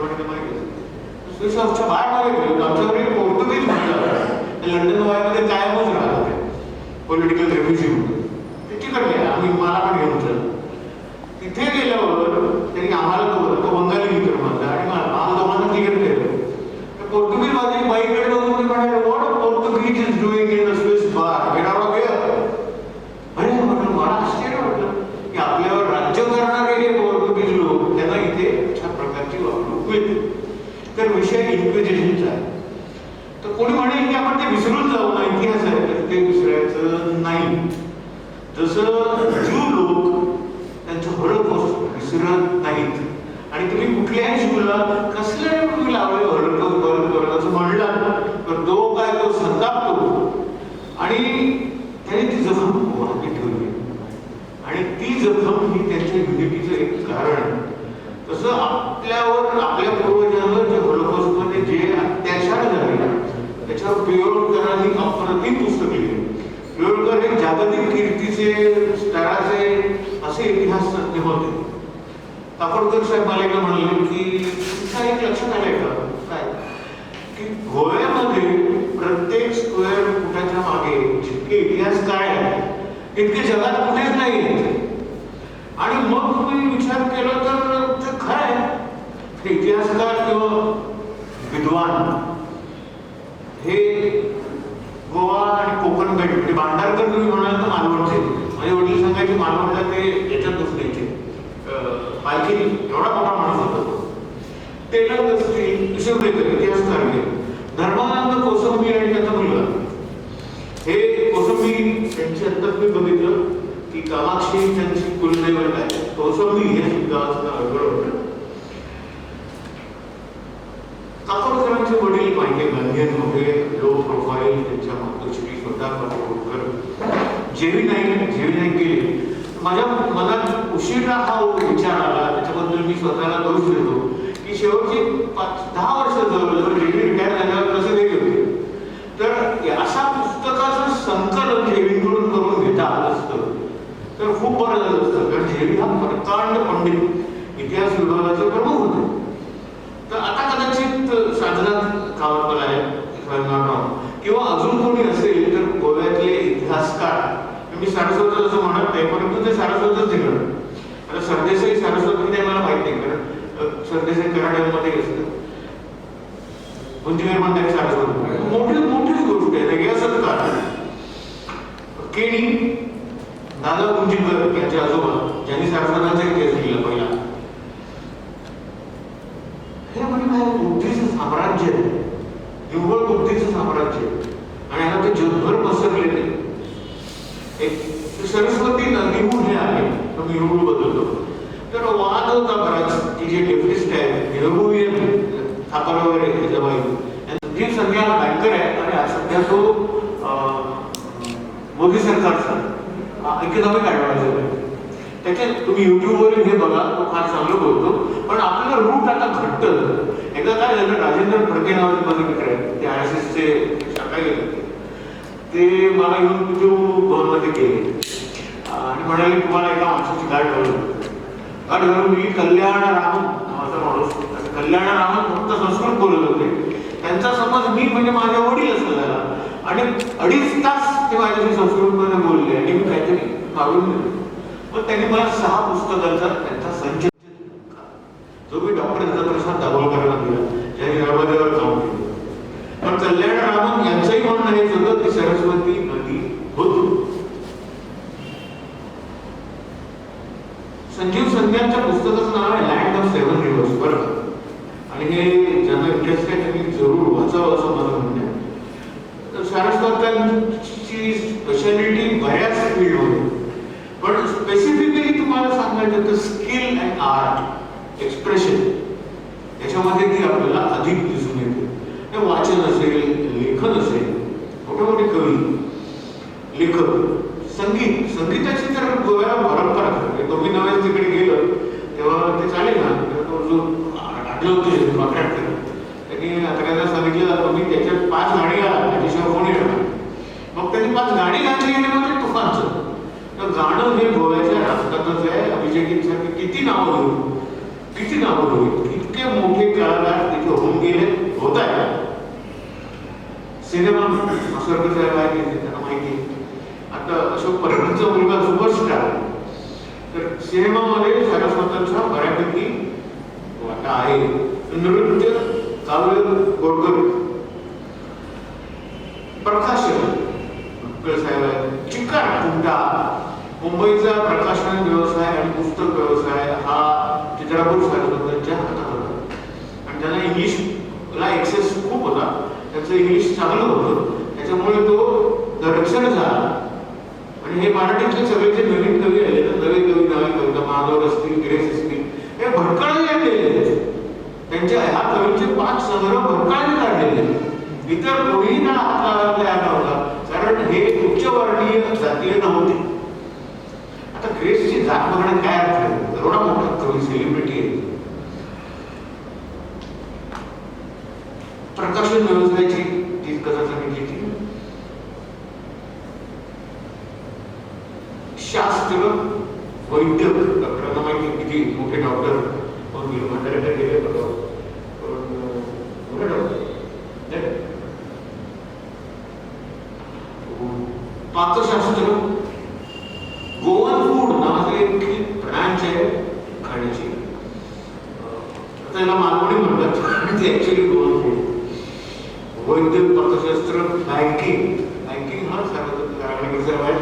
स्विस हाऊसच्या बाहेरमध्ये गेलो. आमच्याकडे पोर्तुगीज म्हणलं लंडन वायामध्ये कायमच राहत होते, पॉलिटिकल रेफ्युजी म्हणून. ते तिकडले आम्ही, मला पण घेऊन चल. तिथे गेल्यावर त्यांनी आम्हाला तो बंगाली मित्र म्हणला आणि आम्हाला दोघांना क्लिअर केलं. पोर्तुगीज वादी बाईकडे बघून म्हणाले, what Portuguese is doing in the Swiss bar, get out of here. अरे म्हटलं, मला आश्चर्य वाटलं की आपल्यावर राज्य करणारे हे पोर्तुगीज लोक, त्यांना इथे अशा प्रकारची वागणूक मिळते. तर विषय इन्क्विजिशनचा आहे. तर कोणी म्हणेल की आपण ते विसरून जाऊ ना, इतिहास आहे, तर ते विसरायचं नाही. जसं ज्यू लोक त्यांचं हॉलोकॉस्ट विसरत नाहीत, आणि तुम्ही कुठल्याही जीवला कसल्याही तुम्ही लावले हॉलोकॉस्ट बरोबर असं म्हणलं तर तो काय तो संतापतो, आणि त्याने ती जखम वाहती ठेवली, आणि ती जखम ही त्यांच्या युनिटीचं एक कारण आहे. तसं आपल्यावर, आपल्या पूर्वजांवर जे हॉलोकॉस्टमध्ये जे अत्याचार झाले त्याच्यावर पिळवणकरांनी अप्रतिम पुस्तक लिहिले. पिळवणकर हे जागतिक कीर्तीचे स्तराचे असे इतिहासतज्ञ होते. काकोडकर साहेब मला एकदा म्हणाले की तुमच्या एक लक्षात आलंय का काय की गोव्यामध्ये प्रत्येक स्क्वेअर फुटाच्या मागे जितके इतिहास काय आहे तितके जगात कुठेच नाही. आणि मग तुम्ही विचार केला तर ते खरं आहे. इतिहासकार किंवा विद्वान हे गोवा आणि कोकण बेट, म्हणजे भांडारकर तुम्ही म्हणाल तर मालवणचे. माझे वडील सांगायचे मालवणला ते याच्यात बसण्याचे पालखी, एवढा मोठा माणूस होता. तेलंग असतील, शिवरेकर इतिहासकार हे धर्मानंद कोसंबी आणि त्याचा मुलगा हे कोसंबी त्यांची आत्ताच मी बघितलं की कामाक्षी त्यांची कुलदैवत आहे. कोसंबी हे गावाचं नाव बरोबर. काकोडकरांचे वडील माहिती गांधीयन होते, लो प्रोफाईल. त्यांच्या मातोश्री स्वतः काकोडकर जेवी नाही गेले. माझ्या मनात उशिरा हा विचार आला, त्याच्याबद्दल मी स्वतःला दोष देतो की शेवटची 5-10 वर्ष जवळजवळ जेवी रिटायर झाल्यावर कसं गेले होते. तर अशा पुस्तकाचं संकलन जेवींकडून करून घेता आलं असतं तर खूप बरं झालं असतं, कारण जेवी हा प्रकांड पंडित इतिहास विभागाचे प्रमुख होते. तर आता कदाचित साधनात कामाला आहे किंवा अजून कोणी असेल तर गोव्यातले इतिहासकार, मी सारस्वत असं म्हणत नाही, परंतु ते सारस्वतच दिलं. आता सरदेसाई सारस्वत किती मला माहित नाही, कारण सरदेसाई कराड्यामध्ये असतं. गुंजीवेर म्हणतात सारस्वत मोठीच गोष्ट आहे. हे असंच का केणी दादा गुंजीकर यांचे आजोबा ज्यांनी सारस्वतांचा इतिहास लिहिला पहिला, हे म्हणजे काय बुद्धीचं साम्राज्य आहे, निव्वळ बुद्धीचं साम्राज्य, आणि आता ते जगभर पसरलेले. एक सरस्वती नदीहून हे आहे, मी रूळ बदलतो. तर वाद होता बराच की जे लेफ्टिस्ट आहेत, नेहरूवियन थापर वगैरे जवाई, जी सध्या बँकर आहे आणि सध्या तो मोदी सरकारचा इकॉनॉमिक ॲडवायझर आहे. त्याचे तुम्ही युट्यूबवरील हे बघा, तो फार चांगलं बोलतो. पण आपल्याला रूट आता घट्ट. एकदा काय झालं, राजेंद्र फडके नावाचे माझे मित्र आहेत, ते RSSचे शाखा गेले, ते मला येऊन भवनमध्ये गेले आणि म्हणाले तुम्हाला एका माणसाची गाठ घालून मी कल्याणरामन नावाचा माणूस. कल्याणरामन फक्त संस्कृत बोलत होते. त्यांचा समज मी म्हणजे माझ्या वडील असं झाला, आणि 2.5 तास ते माझ्याशी संस्कृतमध्ये बोलले आणि मी काहीतरी काढून दिलं. मग त्यांनी मला 6 पुस्तकांचा त्यांचा संच, जो मी डॉक्टर दत्तप्रसाद दाभोळकरांना दिला, ज्यांनी नर्मदेवर काम केलं. पण कल्याणरामन यांचंही म्हणणं हेच होतं की सरस्वती नदी होतो. पुस्तकाचं नाव आहे लँड ऑफ 7 रिव्हर्स, बरं का. आणि हे ज्यांना इंटरेस्ट आहे त्यांनी जरूर वाचावं असं माझं म्हणणं आहे. तर सारस्वतांची स्पेशालिटी बऱ्याच फील्डमध्ये, पण स्पेसिफिकली तुम्हाला सांगायचं तर स्किल अँड आर्ट एक्सप्रेशन याच्यामध्ये ती आपल्याला अधिक दिसून येते. हे वाचन असेल, लेखन असेल, मोठे मोठे कवी, लेखक, संगीताची तर गोव्याला परंपरा आहे. तुम्ही नव्याच तिकडे गेलं तेव्हा ते चालेल ना, तो जो आढळलं होतं कॉन्ट्रॅक्टर त्यांनी आता सांगितलं तुम्ही त्याच्यात 5 गाणी घाला, त्याच्याशिवाय कोणी येणार. मग त्यांनी 5 गाणी घातली आणि मग ते तुफानचं. तर गाणं हे गोव्याच्या राष्ट्रातच आहे. अभिषेकींसारखे किती नावं होईल, इतके मोठे कलाकार तिथे होऊन गेले, होत आहे. सिनेमा असरकर साहेब आहे, त्यांना माहिती आहे. आता अशोक परबचा मुलगा सुपरस्टार, तर सिनेमामध्ये सारस्वतांचा बऱ्यापैकी वाटा आहे. नृत्य, काव्य, गोडकर, प्रकाशन साहेब आहे. चिकार कुंटा, मुंबईचा प्रकाशन व्यवसाय आणि पुस्तक व्यवसाय हा चित्रापूर सारस्वतांच्या हातात होता. आणि त्यांना इंग्लिशला एक्सेस खूप होता, त्याचं इंग्लिश चांगलं होतं, त्याच्यामुळे तो दर्शन झाला. आणि हे मराठीतले सगळे जे नवीन कवी आले ना, नवे कविता महादेव असतील, गिरीश असतील, हे भटकळाने आणलेले. त्यांच्या ह्या कवींचे 5 संग्रह भटकळाने काढलेले. इतर कोणीही ना हात लावायला नव्हता, कारण हे उच्चवर्णीय जातीय नव्हते. आता ग्रेसची जात बघण्यात काय अर्थ आहे? एवढा मोठा कवी, सेलिब्रिटी आहे. प्रकाशन व्यवसायाची ती कथा सांगितली ती. शास्त्र, वैद्यक, डॉक्टरांना माहिती किती मोठे डॉक्टर होऊन गेले, म्हाताऱ्याकडे गेले बघा. पाकशास्त्र, गोवन फूड नावाची एक ब्रँच आहे खाण्याची. त्याला मालवणी म्हणतात, ते ऍक्च्युली गोवन फूड. वैद्यक, पाकशास्त्र, बँकिंग हा सार्वजनिक आहे.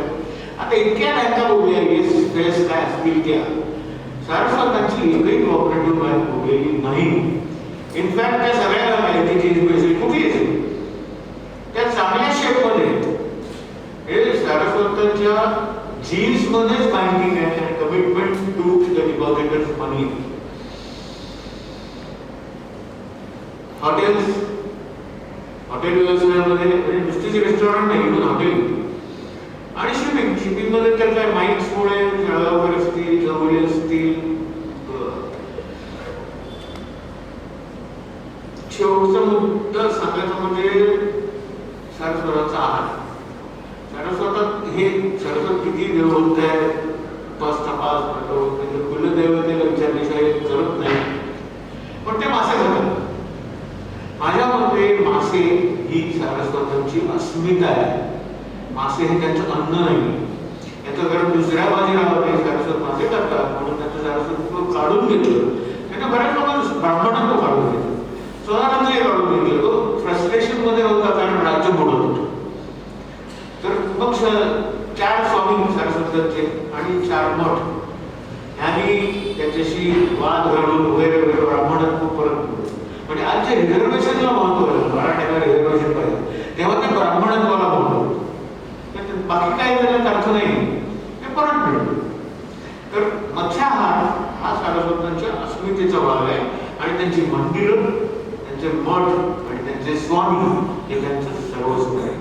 आता इतक्या बँका बोलल्या, येस काय असतील त्या. सारस्वतांची एकही कोऑपरेटिव्ह बँक बोललेली नाही. इनफॅक्ट त्या सगळ्या माहितीची कुठे येते त्या चांगल्या शेपमध्ये. हे सारस्वतांच्या जीन्स मध्येच बँकिंग आहे, commitment to the depositors money. Hotel व्यवसायामध्ये म्हणजे नुसतीच रेस्टॉरंट नाही, पण हॉटेल आणि शिपिंग मध्ये तर काय माइक्समुळे जळगावकर असतील, जवळी असतील. शेवटचा मुद्दा सांगायचा म्हणजे सारस्वताचा आहार. सारस्वत किती देवभक्त आहे, तपास कुलदेवतेला विचारल्याशिवाय करत नाही, पण ते मासे खातात. माझ्या मते मासे ही सारस्वतांची अस्मिता आहे. मासे हे त्यांचं अन्न नाही. याचं कारण दुसऱ्या बाजीरावाने सारस्वत मासे करतात म्हणून त्यांचं सारस्वत काढून घेतलं. त्यांना बऱ्याच लोकांना ब्राह्मणांना काढून घेतलं, स्वतःलाही काढून घेतलं. तो फ्रस्ट्रेशन मध्ये होता कारण राज्य बुडत होतं. तर मग 4 स्वामी सारस्वतांचे आणि 4 मठ यांनी त्याच्याशी वाद घालून वगैरे वगैरे ब्राह्मणांना परत. म्हणजे आजच्या रिझर्वेशनला महत्व आहे, मराठ्याला रिझर्वेशन पाहिजे, तेव्हा ते ब्राह्मणांना म्हणतो. बाकी काही त्याला अर्थ नाही, ते परत मिळतं. तर मत्स्याहार हा सारस्वतांच्या अस्मितेचा भाग आहे. आणि त्यांची मंदिरं, त्यांचे मठ आणि त्यांचे स्वामी हे त्यांचं सर्वस्व आहे.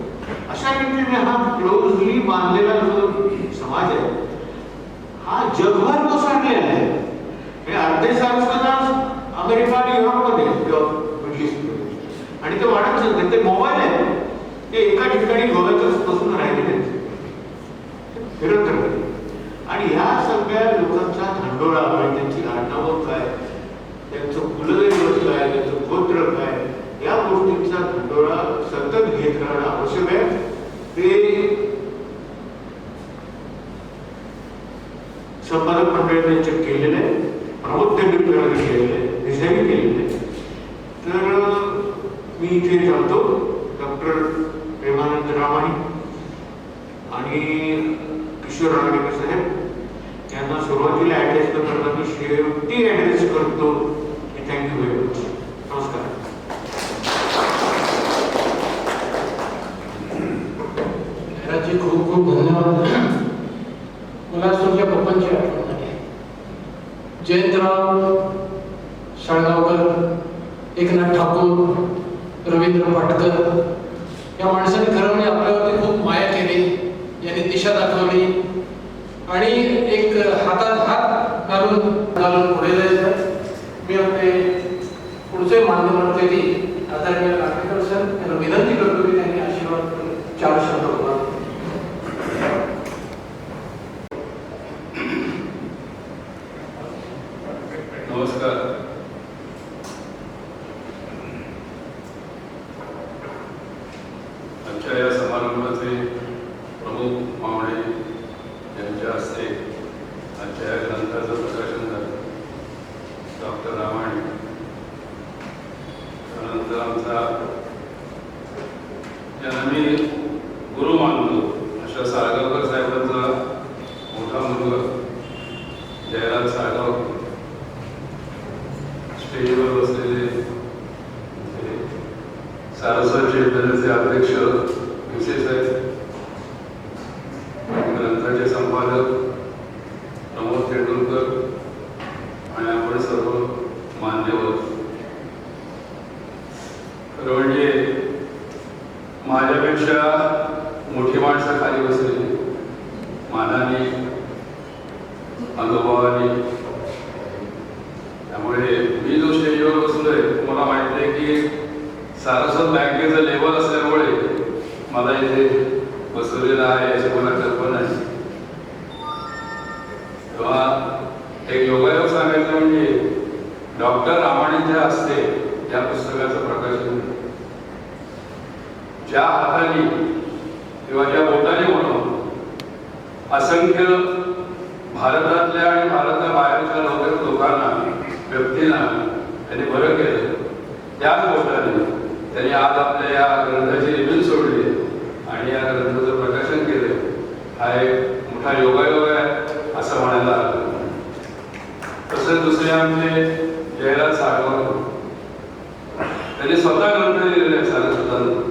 अशा रीतीने हा क्लोजली बांधलेला जो समाज आहे हा जगभर पसरलेला आहे. हे अर्धे सारस्वत अमेरिका आणि युरोपमध्ये मिडल ईस्टमध्ये, आणि ते वाढत चालते. ते मोबाईल आहे, ते एका ठिकाणी गोव्यातच बसून राहिलेले फिरत राहिले. आणि ह्या सगळ्या लोकांचा धांडोळा, त्यांची आडनावं काय, त्यांचं कुलदैवत काय, त्यांचं गोत्र काय, या गोष्टींचा धांडोळा सतत घेत राहणं आवश्यक आहे. ते संपादक मंडळाने चेक केलेलं आहे, प्रमुख केलेलं आहे, डिझाईन केलेलं आहे. तर मी इथे जातो, डॉक्टर प्रेमानंद रामाणी आणि किशोर राणेकर साहेब त्यांना सुरुवातीला ॲड्रेस करतो मी शेवटी ॲड्रेस करतो. Thank you very much. नमस्कार. जी खूप खूप धन्यवाद. मला आज तुमच्या पप्पांची आठवण झाली. जयंतराव शाळगावकर, एकनाथ ठाकूर, रवींद्र पाटकर या माणसाने खरं म्हणजे आपल्यावरती खूप माया केली. यांनी दिशा दाखवली आणि एक हातात हात घालून पुढे जायचं. मी आपले पुढचे मान्यवर केली आदरणीय लाटेकर सर यांना विनंती करतो की त्यांनी आशीर्वाद करून 4 शब्द बोला. नमस्कार. आमच्या या समारंभाचे प्रमुख पाहुणे यांच्या हस्ते आजच्या या ग्रंथाचं प्रकाशन झालं. डॉक्टर रामायण, त्यानंतर आमचा ज्यांना मी गुरु मानतो अशा साळगावकर साहेबांचा मोठा मुलगा जयराज साळगावकर, स्टेजवर बसलेले सारस्वत चैतन्याचे अध्यक्ष विशेष आहेत, ग्रंथाचे संपादक प्रमोद तेंडुलकर आणि आपण सर्व मान्यवर. खरं म्हणजे माझ्यापेक्षा मोठी माणसं खाली बसली मानाने, अनुभवाने. त्यामुळे मी जो स्टेजवर बसलोय तुम्हाला माहिती आहे की सारस्वत बँकेचं लेवल असल्यामुळे मला इथे बसवलेलं आहे याची मला कल्पना आहे. तेव्हा एक योगायोग सांगायचं म्हणजे डॉक्टर रामाणींच्या हस्ते या पुस्तकाचं प्रकाशन, ज्या हाताने किंवा ज्या बोटाने म्हणून असंख्य भारतातल्या आणि भारताबाहेरच्या लोकांना, व्यक्तींना त्यांनी बरं केलं, त्याच बोटाने त्यांनी आज आपल्या या ग्रंथाची रिव्हील सोडली आणि या ग्रंथाचं प्रकाशन केलं. हा एक मोठा योगायोग आहे असं म्हणायला लागलं. तसंच दुसरे आमचे जयराज साळगावकर, त्यांनी स्वतः ग्रंथ लिहिलेले आहे सारस्वतांना.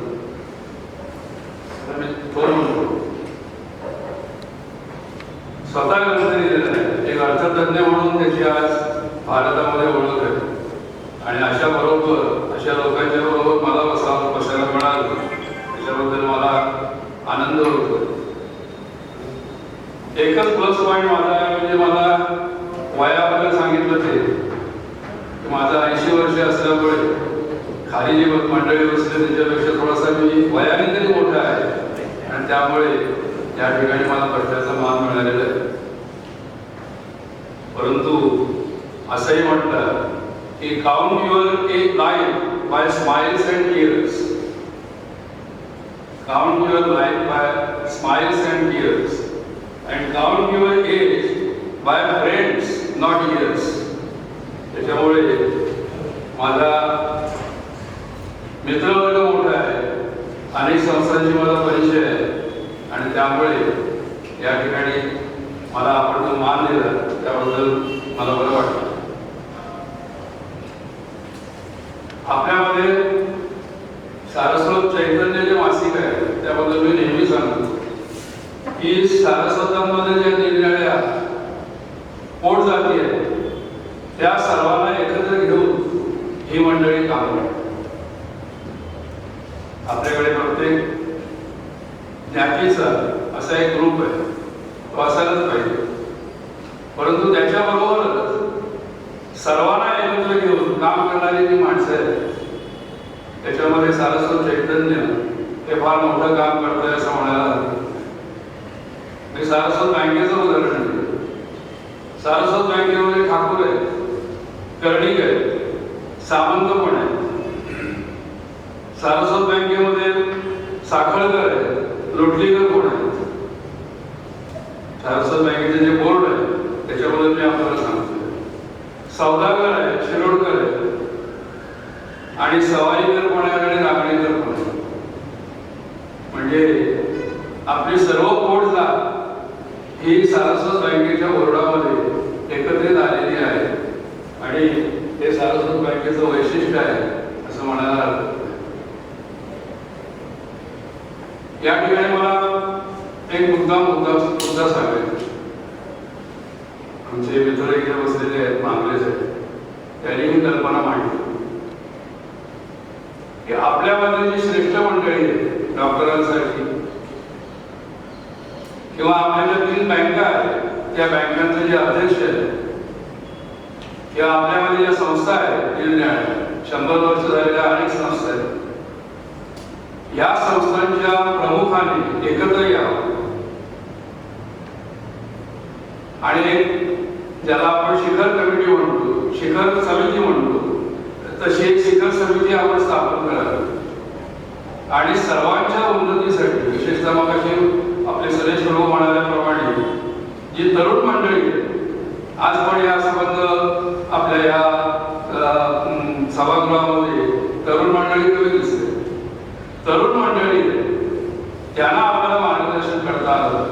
स्वतः ग्रंथ लिहिलेला आहे. एक अर्थतज्ञ म्हणून त्याची आज भारतामध्ये ओळख आहे. आणि अशा लोकांच्या बरोबर मला बसायला मिळालं त्याच्याबद्दल मला आनंद होतो. एकच प्लस पॉईंट माझा आहे, म्हणजे मला वयाबद्दल सांगितलं ते की माझं 80 वर्ष असल्यामुळे खाली जी मंडळी बसली त्याच्यापेक्षा थोडासा मी वयाने तरी मोठा आहे आणि त्यामुळे या ठिकाणी मला बसण्याचा मान मिळालेला आहे. परंतु असंही म्हटलं की count your life by smiles and tears, count your life by smiles and tears and count your age by friends not years. त्याच्यामुळे माझा मित्रवर्ग मोठा आहे, अनेक संस्थांची मला परिचय आहे आणि त्यामुळे या ठिकाणी मला आपण जो मान दिला त्याबद्दल मला बरं वाटतं. आपल्यामध्ये सारस्वत चैतन्य जे मासिक आहे त्याबद्दल मी नेहमी सांगतो की सारस्वतांमध्ये ज्या निरनिराळ्या पोट जाती आहेत त्या सर्वांना एकत्र घेऊन ही मंडळी काम करतात. आपल्याकडे प्रत्येक ज्ञातीचा असा एक ग्रुप आहे, तो असायलाच पाहिजे. परंतु त्याच्याबरोबरच सर्वांना एकत्र घेऊन काम करणारी जी माणसं आहेत त्याच्यामध्ये सारस्वत चैतन्य हे फार मोठं काम करत आहे असं म्हणायला हवं. मी सारस्वत बँकेचं उदाहरण दिलं. सारस्वत बँकेमध्ये ठाकूर आहे, कर्णिक आहे, सामंत पण आहे. सारस्वत बँकेमध्ये साखळकर आहे, लोटलीकर कोण आहे. सारस्वत बँकेचे जे बोर्ड आहे त्याच्याबद्दल मी आपल्याला सांगतो. सौदागर आहे, शिरोडकर आहे आणि सवाईकर पण आहे आणि रागणेकर पण आहे. म्हणजे आपली सर्व पोट जात ही सारस्वत बँकेच्या बोर्डामध्ये एकत्रित आलेली आहे आणि हे सारस्वत बँकेचं वैशिष्ट्य आहे असं म्हणायला हरकत नाही. या ठिकाणी मला एक मुद्दा सांगायचा. आमचे मित्र इथे बसलेले आहेत, मागले आहेत, त्यांनी ही कल्पना मांडली की आपल्यामध्ये जी श्रेष्ठ मंडळी आहे डॉक्टरांसाठी किंवा आपल्या ज्या 3 बँका आहेत त्या बँकांचे जे अध्यक्ष आहेत किंवा आपल्यामध्ये ज्या संस्था आहेत निरनिराळ्या 100 वर्ष झालेल्या अनेक संस्था आहेत, या संस्थांच्या प्रमुखांनी एकत्र यावं आणि ज्याला आपण शिखर कमिटी म्हणतो, शिखर समिती म्हणतो, तशी एक शिखर समिती आपण स्थापन करावी आणि सर्वांच्या उन्नतीसाठी, विशेषतः मग आपले सुरेश प्रभू म्हणाल्याप्रमाणे जी तरुण मंडळी आज पण या संबंध आपल्या या सभागृहामध्ये तरुण मंडळी कमी दिसते. तरुण मंडळी त्यांना आपल्याला मार्गदर्शन करता आलं.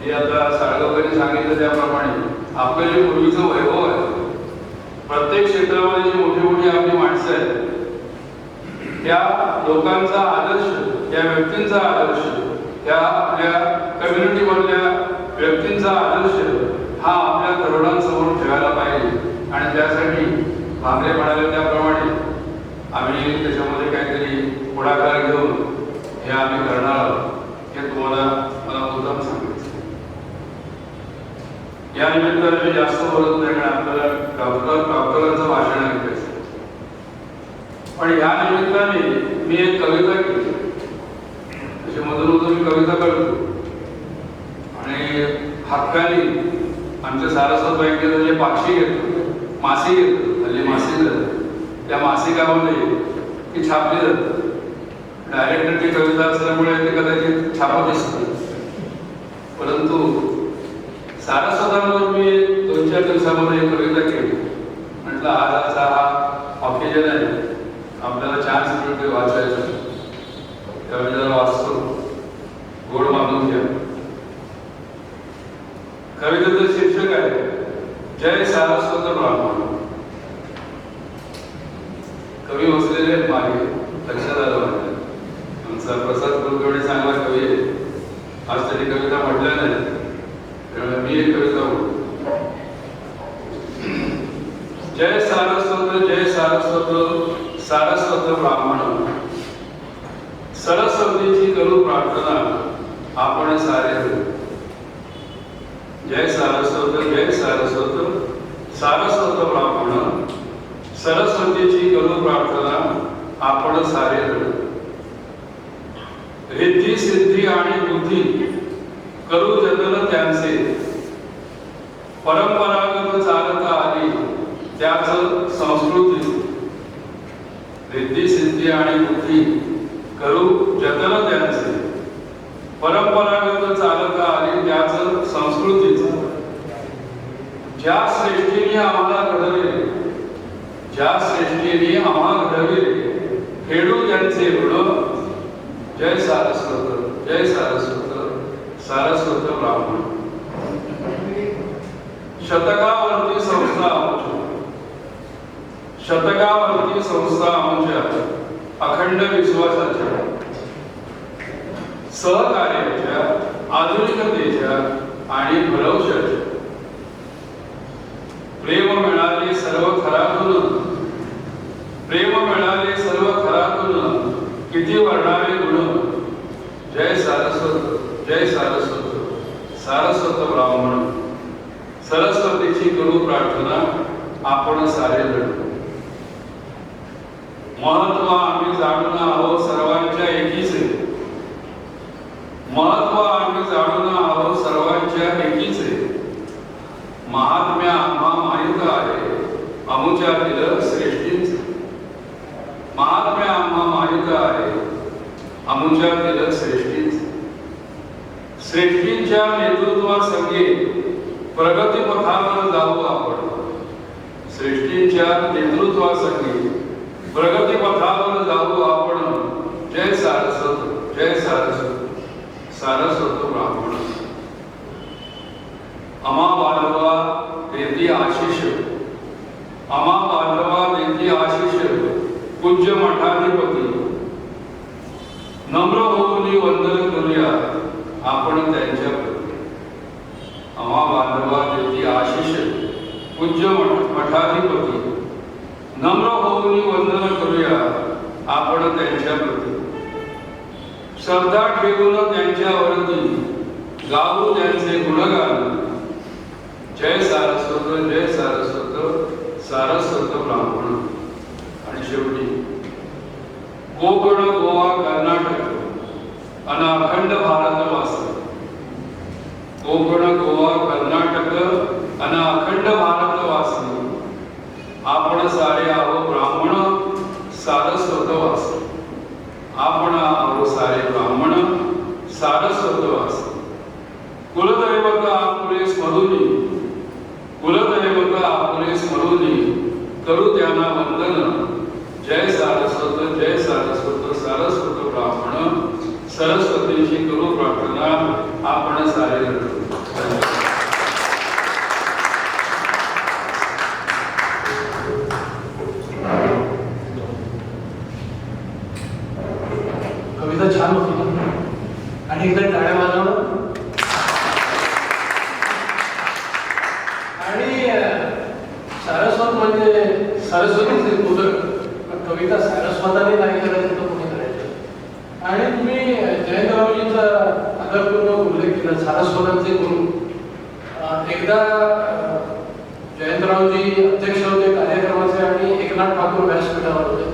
हे आता साळगावकरांनी सांगितलं त्याप्रमाणे आपलं जे पूर्वीचं वैभव आहे, प्रत्येक क्षेत्रामध्ये जी मोठी मोठी आपली माणसं आहेत त्या लोकांचा आदर्श, त्या व्यक्तींचा आदर्श, त्या आपल्या कम्युनिटीमधल्या व्यक्तींचा आदर्श हा आपल्या तरुणांसमोर ठेवायला पाहिजे आणि त्यासाठी भांगरे म्हणाले त्याप्रमाणे आम्ही त्याच्यामध्ये काहीतरी पुढाकार घेऊन हे आम्ही करणार आहोत हे तुम्हाला मला मुद्दाम सांगायचं. या निमित्ताने मी जास्त बोलत नाही कारण आपल्याला डॉक्टरांचं भाषण ऐकायचं. पण या निमित्ताने मी एक कविता केली, त्याच्यामधून मी कविता करतो आणि हक्कानी आमच्या सारस्वत बँकेचं जे पाक्षिक येतं, मासिक येतं, हल्ली मासिक झालं, त्या मासिकामध्ये ती छापली जातं. डायरेक्टर ती कविता असल्यामुळे ते कदाचित छापत असतं, परंतु सारस्वतांवर मी 2-4 दिवसामध्ये एक कविता केली. म्हटलं आजचा हा ऑकेजन आहे, आपल्याला चान्स मिळते वाचायचा, त्यावेळी जरा वाचतो, गोड मानून घ्या. कवितेचं शीर्षक आहे जय सारस्वत ब्राह्मण. कवी बसलेले आहेत मागे, लक्षात आलं माझ्या. आमचा प्रसाद कुलकर्णी चांगला कवी आहे, आज त्यांनी कविता म्हटल्या नाही, मी एक कविता म्हणतो. जय सारस्वत जय सारस्वत सारस्वत ब्राह्मण, सरस्वतीची करू प्रार्थना आपण सारे. जय सारस्वत जय सारस्वत सारस्वत ब्राह्मण, सरस्वतीची करू प्रार्थना आपण सारे. रिद्धी सिद्धी आणि बुद्धी करू जतन त्यांचे, परंपरागत चालता आली त्याच संस्कृती. रिद्धी सिद्धी आणि बुद्धी करू जतन त्यांचे, परंपरागत चालता आली त्याच संस्कृतीच. ज्या श्रेष्ठीने आम्हाला घडविले, ज्या श्रेष्ठीने आम्हाला घडविले, फेडू त्यांचे ऋण. जय सारस्वत जय सारस्वत सारस्वत ब्राह्मण. शतकावरती संस्था आमच्या, शतकावरती संस्था आमच्या अखंड विश्वासाच्या, सहकार्याच्या, आधुनिकतेच्या आणि भरवशाच्या. प्रेम मिळाले सर्व खरातून, प्रेम मिळाले सर्व खरातून, किती वर्णावे गुण. जय सारस्वत जय सारस्वत सारस्वत ब्राह्मण, सरस्वतीची करू प्रार्थना आपण सारे लढू. महत्व आम्ही जाणून आहोत सर्वांच्या एकीचे, महत्व आम्ही जाणून आहोत सर्वांच्या एकीचे. महात्म्य आम्हा माहित आहे अमुच्यातील श्रेष्ठींचे. महात्म्य आम्हा माहित आहे अमुच्यातील श्रेष्ठींचे. श्रेष्ठींच्या नेतृत्वासंगे प्रगती पथावर जाऊ आपण. श्रेष्ठींच्या नेतृत्वासंगे प्रगती पथावर जाऊ आपण. जय सारस्वत जय सारस्वत सारस्वत ब्राह्मण. आशिष आम्हा बांधवा देती आशिष पूज्य मठाधिपती नम्र होऊन वंदन करूया आपण त्यांच्या प्रती आम्हा बांधवा देती आशिष पूज्य मठाधिपती नम्र होऊन वंदन करूया आपण त्यांच्या प्रती श्रद्धा ठेवून त्यांच्यावरती गाऊ त्यांचे गुणगान जय सारस्वत सारस्वत ब्राह्मण. आणि शेवटी कोकण गोवा कर्नाटक आणि अखंड भारतवास कोकण गोवा कर्नाटक आणि अखंड भारतवासी आपण सारे आहो ब्राह्मण सारस्वतवासी आपण आहो सारे ब्राह्मण सारस्वतवासी. कुलदैवत आपुले स्मरुनी कुलदैवत आपुले स्मरुनी करू त्यांना वंदन जय सारस्वत सारस्वत ब्राह्मण सरस्वतीची करू प्रार्थना आपण सारे कविता छान होती आणि एकदा टाळ्या वाजवणं. आणि सारस्वत म्हणजे सरस्वतीचे पुत्र, कविता सारस्वताने नाही करायचं तर कोणी करायचं. आणि तुम्ही जयंतरावजींचा आदरपूर्वक उल्लेख केला सारस्वतांचे गुरु. एकदा जयंतरावजी अध्यक्ष होते कार्यक्रमाचे आणि एकनाथ ठाकूर व्यासपीठावर होते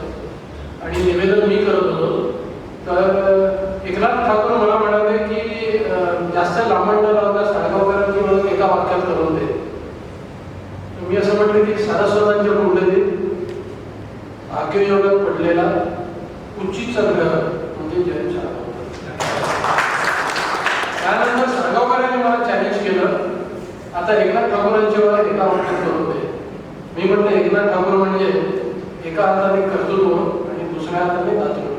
आणि निवेदन मी करत होतो. तर एकनाथ ठाकूर मला म्हणाले की जास्त लांबण न लावता साळगावकरांची ओळख एका वाक्यात करून दे. मी असं म्हटलं की सारस्वतांच्या कुंडलीत भाग्ययोगात पडलेला उच्चीचा ग्रह म्हणजे जयंत साळगावकर. त्यानंतर साळगावकरांनी मला चॅलेंज केलं, आता एकनाथ ठाकूरांची ओळख एका वाक्यात करून दे. मी म्हटलं एकनाथ ठाकूर म्हणजे एका हाताने कर्तृत्व आणि दुसऱ्या हाताने दातृत्व.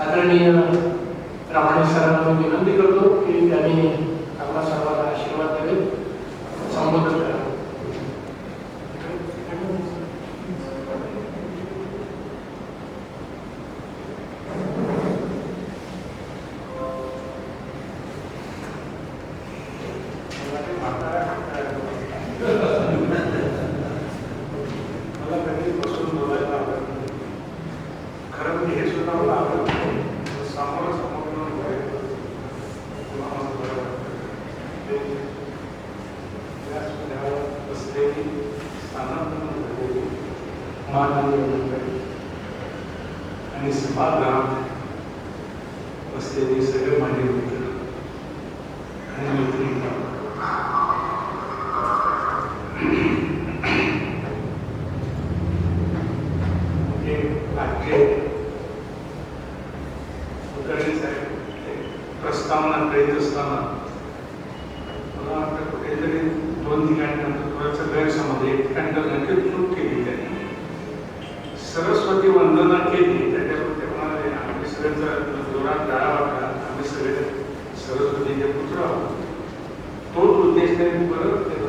आदरणीय रामाणे सरांना विनंती करतो की त्यांनी आम्हा सर्वांना आशीर्वाद द्यावे, संबोधन करावे. मला कधी बसून बोलायला आवडत नाही. खरं म्हणजे हे सुद्धा मला आवडत नाही. समोर बोलायचं किंवा मला बरं वाटतं. व्यासपीठावर बसलेली स्थानांतरण झालेली माननीय मंडळी आणि सभागृहात बसलेले सगळे माझे मित्र आणि मैत्रिणी, प्रस्तावना करीत असताना मला वाटतं कुठेतरी 2 ठिकाणी थोडंसं गैरसमज एक ठिकाणी तर चूक केली त्यांनी. सरस्वती वंदना केली त्याच्यावर ते म्हणाले आम्ही सगळ्यांचा जोरात टाळा वाटला, आम्ही सगळे सरस्वतीचे पुत्र आहोत. तोच उद्देश त्यांनी परत काय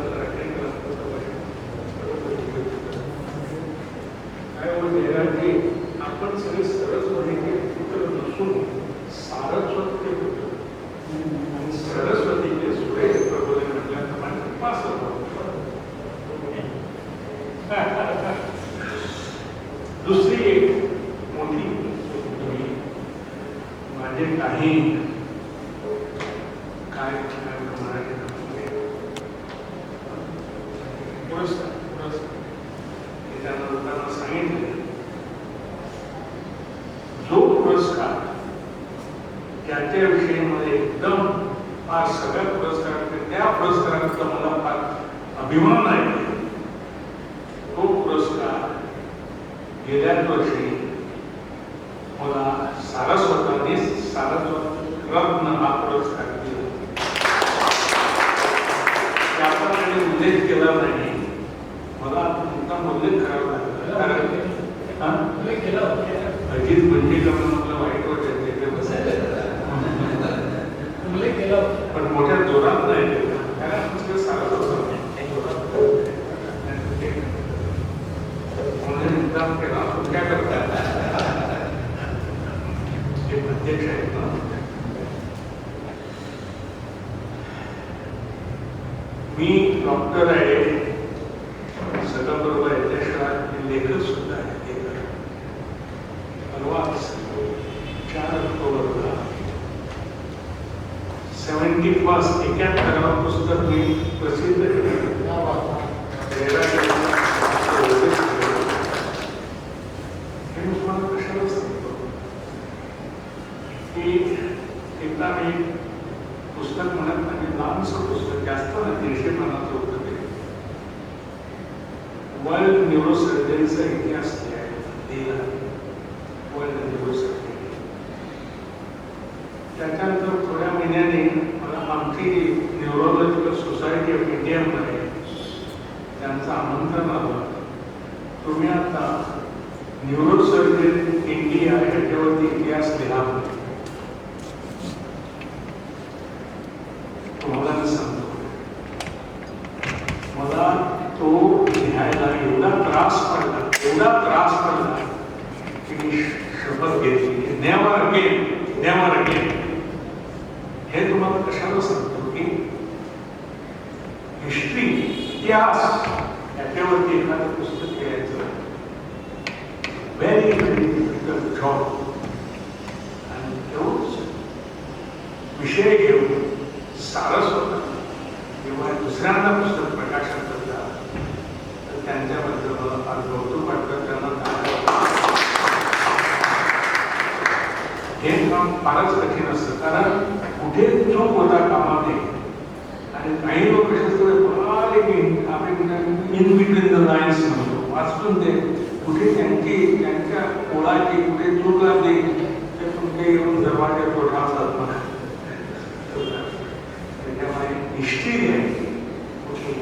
आपण सगळे सरस्वतीचे पुत्र नसून सारस्वतीचे पुत्र आणि सरस्वतीचे सुरेश प्रबोधन म्हटल्याप्रमाणे पास दुसरी एक मोठी माझे काही काय पुरस्कार त्याच्या लोकांना सांगितले जो पुरस्कार त्याच्या विषयीमध्ये एकदम फार सगळ्या पुरस्कार त्या पुरस्काराचा मला फार अभिमान आहे. तो पुरस्कार गेल्याच वर्षी मला सारस्वतांनी सारस्वत रत्न हा पुरस्कार दिला. त्याचा त्यांनी उल्लेख केला नाही. मला मुद्दाम उल्लेख करावा लागला कारण अजित म्हणजे मला वाईट वाटत उल्लेख केला होता. पण मोठ्या जोरात नाही त्याला नुसतं सांगत होतं म्हणून मुद्दाम केला काय करतात ते अध्यक्ष आहेत ना. मी डॉक्टर आहे, सगळं बरोबर आहे, त्याशिवाय लेखक सुद्धा आहे. परवाच 4 ऑक्टोबरला 71st 71 पुस्तक मी प्रसिद्ध केलं. हे मी तुम्हाला कशाला सांगतो की एकदा मी पुस्तक म्हणत नाही, लांबचं पुस्तक, जास्त ना 300 पानाचं होतं ते. वर्ल्ड न्यूरोसर्जरीचा इतिहास लिहिला, वर्ल्ड न्यूरोसर्जरी. त्याच्यानंतर थोड्या महिन्याने मला आमची न्यूरोलॉजिकल सोसायटी ऑफ इंडियामध्ये त्यांचं आमंत्रण आलं, तुम्ही आता न्यूरोसर्जन इंडिया याच्यावरती इतिहास लिहा. तुम्हाला मी सांगतो, मला तो लिहायला एवढा त्रास पडला की मी शपथ घेतली, नेव्हर अगेन. हे तुम्हाला कशाला सांगतो की हिस्ट्री, इतिहास याच्यावरती एखादं पुस्तक लिहायचं व्हेरी डिफिकल्ट जॉब. आणि तोच विषय घेऊन सारस्वत जेव्हा दुसऱ्यांदा पुस्तक प्रकाशन करतात तर त्यांच्याबद्दल मला फार कौतुक वाटतं. त्यांना हे काम फारच कठीण असतं, कारण कुठे चूक होता कामा नये. आणि काही लोक इन बिटवीन द लाईन्स म्हणतो, वाचून ते कुठे त्यांच्या ओळाची कुठे चूक लागली ते तुमचे येऊन दरवाजा तोडावतात मला. त्याच्यामुळे हिस्ट्री आहे कुठे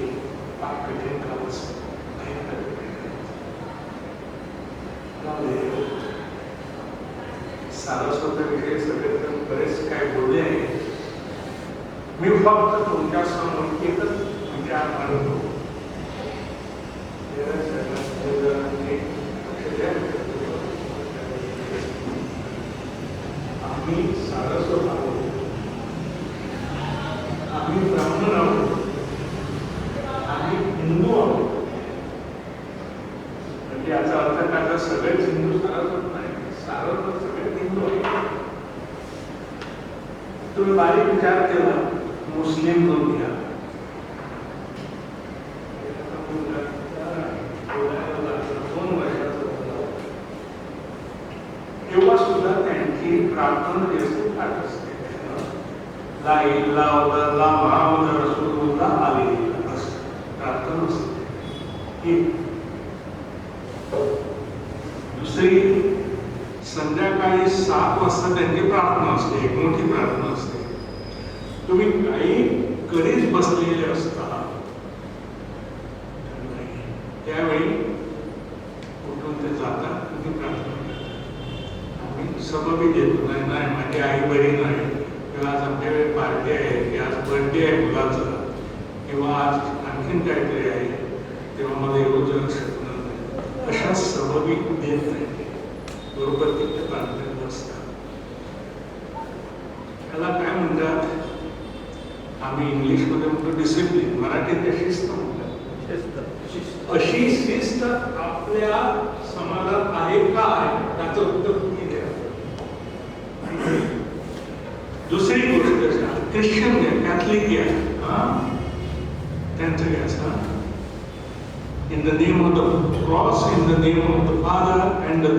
फार कठीण काम असतं. सारस्वताविषयी सगळे बरेच काय बोलले आहे. मी फक्त तुमच्या समोर एकच विचार मांडतो. आम्ही सारस्वत आहोत, आम्ही ब्राह्मण आहोत, आम्ही हिंदू आहोत. म्हणजे याचा अर्थ काय, तर सगळेच हिंदू सारस्वत नाही, सारस्वत सगळे हिंदू आहेत. तुम्ही बारीक विचार केला, मुस्लिम लोक घ्या, तेव्हा सुद्धा त्यांची प्रार्थना जी असते काय असते, ला इल्ला मुहम्मद रसूलुल्लाह अलैहि असते प्रार्थना असते. दुसरी संध्याकाळी 7 वाजता त्यांची प्रार्थना असते, एक मोठी प्रार्थना असते. तुम्ही काही करीत बसलेले असता त्यावेळी कुठून ते जातात, तुम्ही प्रार्थना करता. आम्ही सबबी देतो, नाही माझी आई बरी नाही, किंवा आज आमच्याकडे पार्टी आहे, की आज बर्थडे आहे मुलाचा, किंवा आज आणखीन काहीतरी आहे तेव्हा मला येऊ जाऊ शकणार नाही, अशा सबबी देत नाही. बरोबर तिथे प्रार्थनेत असतात. त्याला काय म्हणतात, आम्ही इंग्लिशमध्ये म्हणतो डिसिप्लिन, मराठीत त्या शिस्त म्हणतात. अशी शिस्त आपल्या समाजात आहे का आहे त्याचं उत्तर तुम्ही द्या. दुसरी गोष्ट, ख्रिश्चन घ्या, कॅथलिक घ्या, त्यांचं घ्यायचं, in the name of the cross, in the name of the Father and the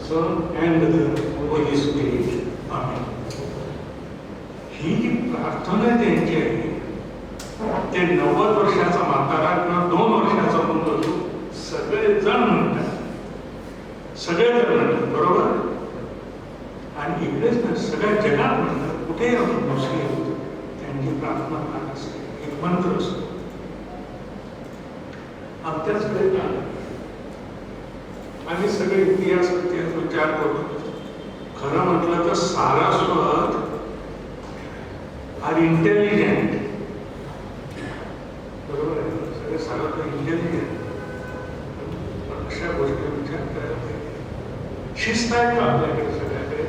Son and the Holy Spirit. Amen. ही जी प्रार्थना त्यांची आहे, ते 90 वर्षाचा म्हातारा किंवा 2 वर्षाचा मुलगा सगळे जण म्हणतात, बरोबर. आणि इकडेच ना सगळ्या जगात म्हणतात, कुठेही आपण मुस्लिम त्यांची प्रार्थना काय असते, एक मंत्र असतो. आमच्याचकडे का आम्ही सगळे इतिहास विचार करतो. खरं म्हटलं तर सारस्वत हा आर इंटेलिजंट. बरोबर आहे ना? सगळे सांगत इंटेलिजंट. पण अशा गोष्टी विचार करायला पाहिजे. शिस्त आहे का आपल्याकडे सगळ्याकडे?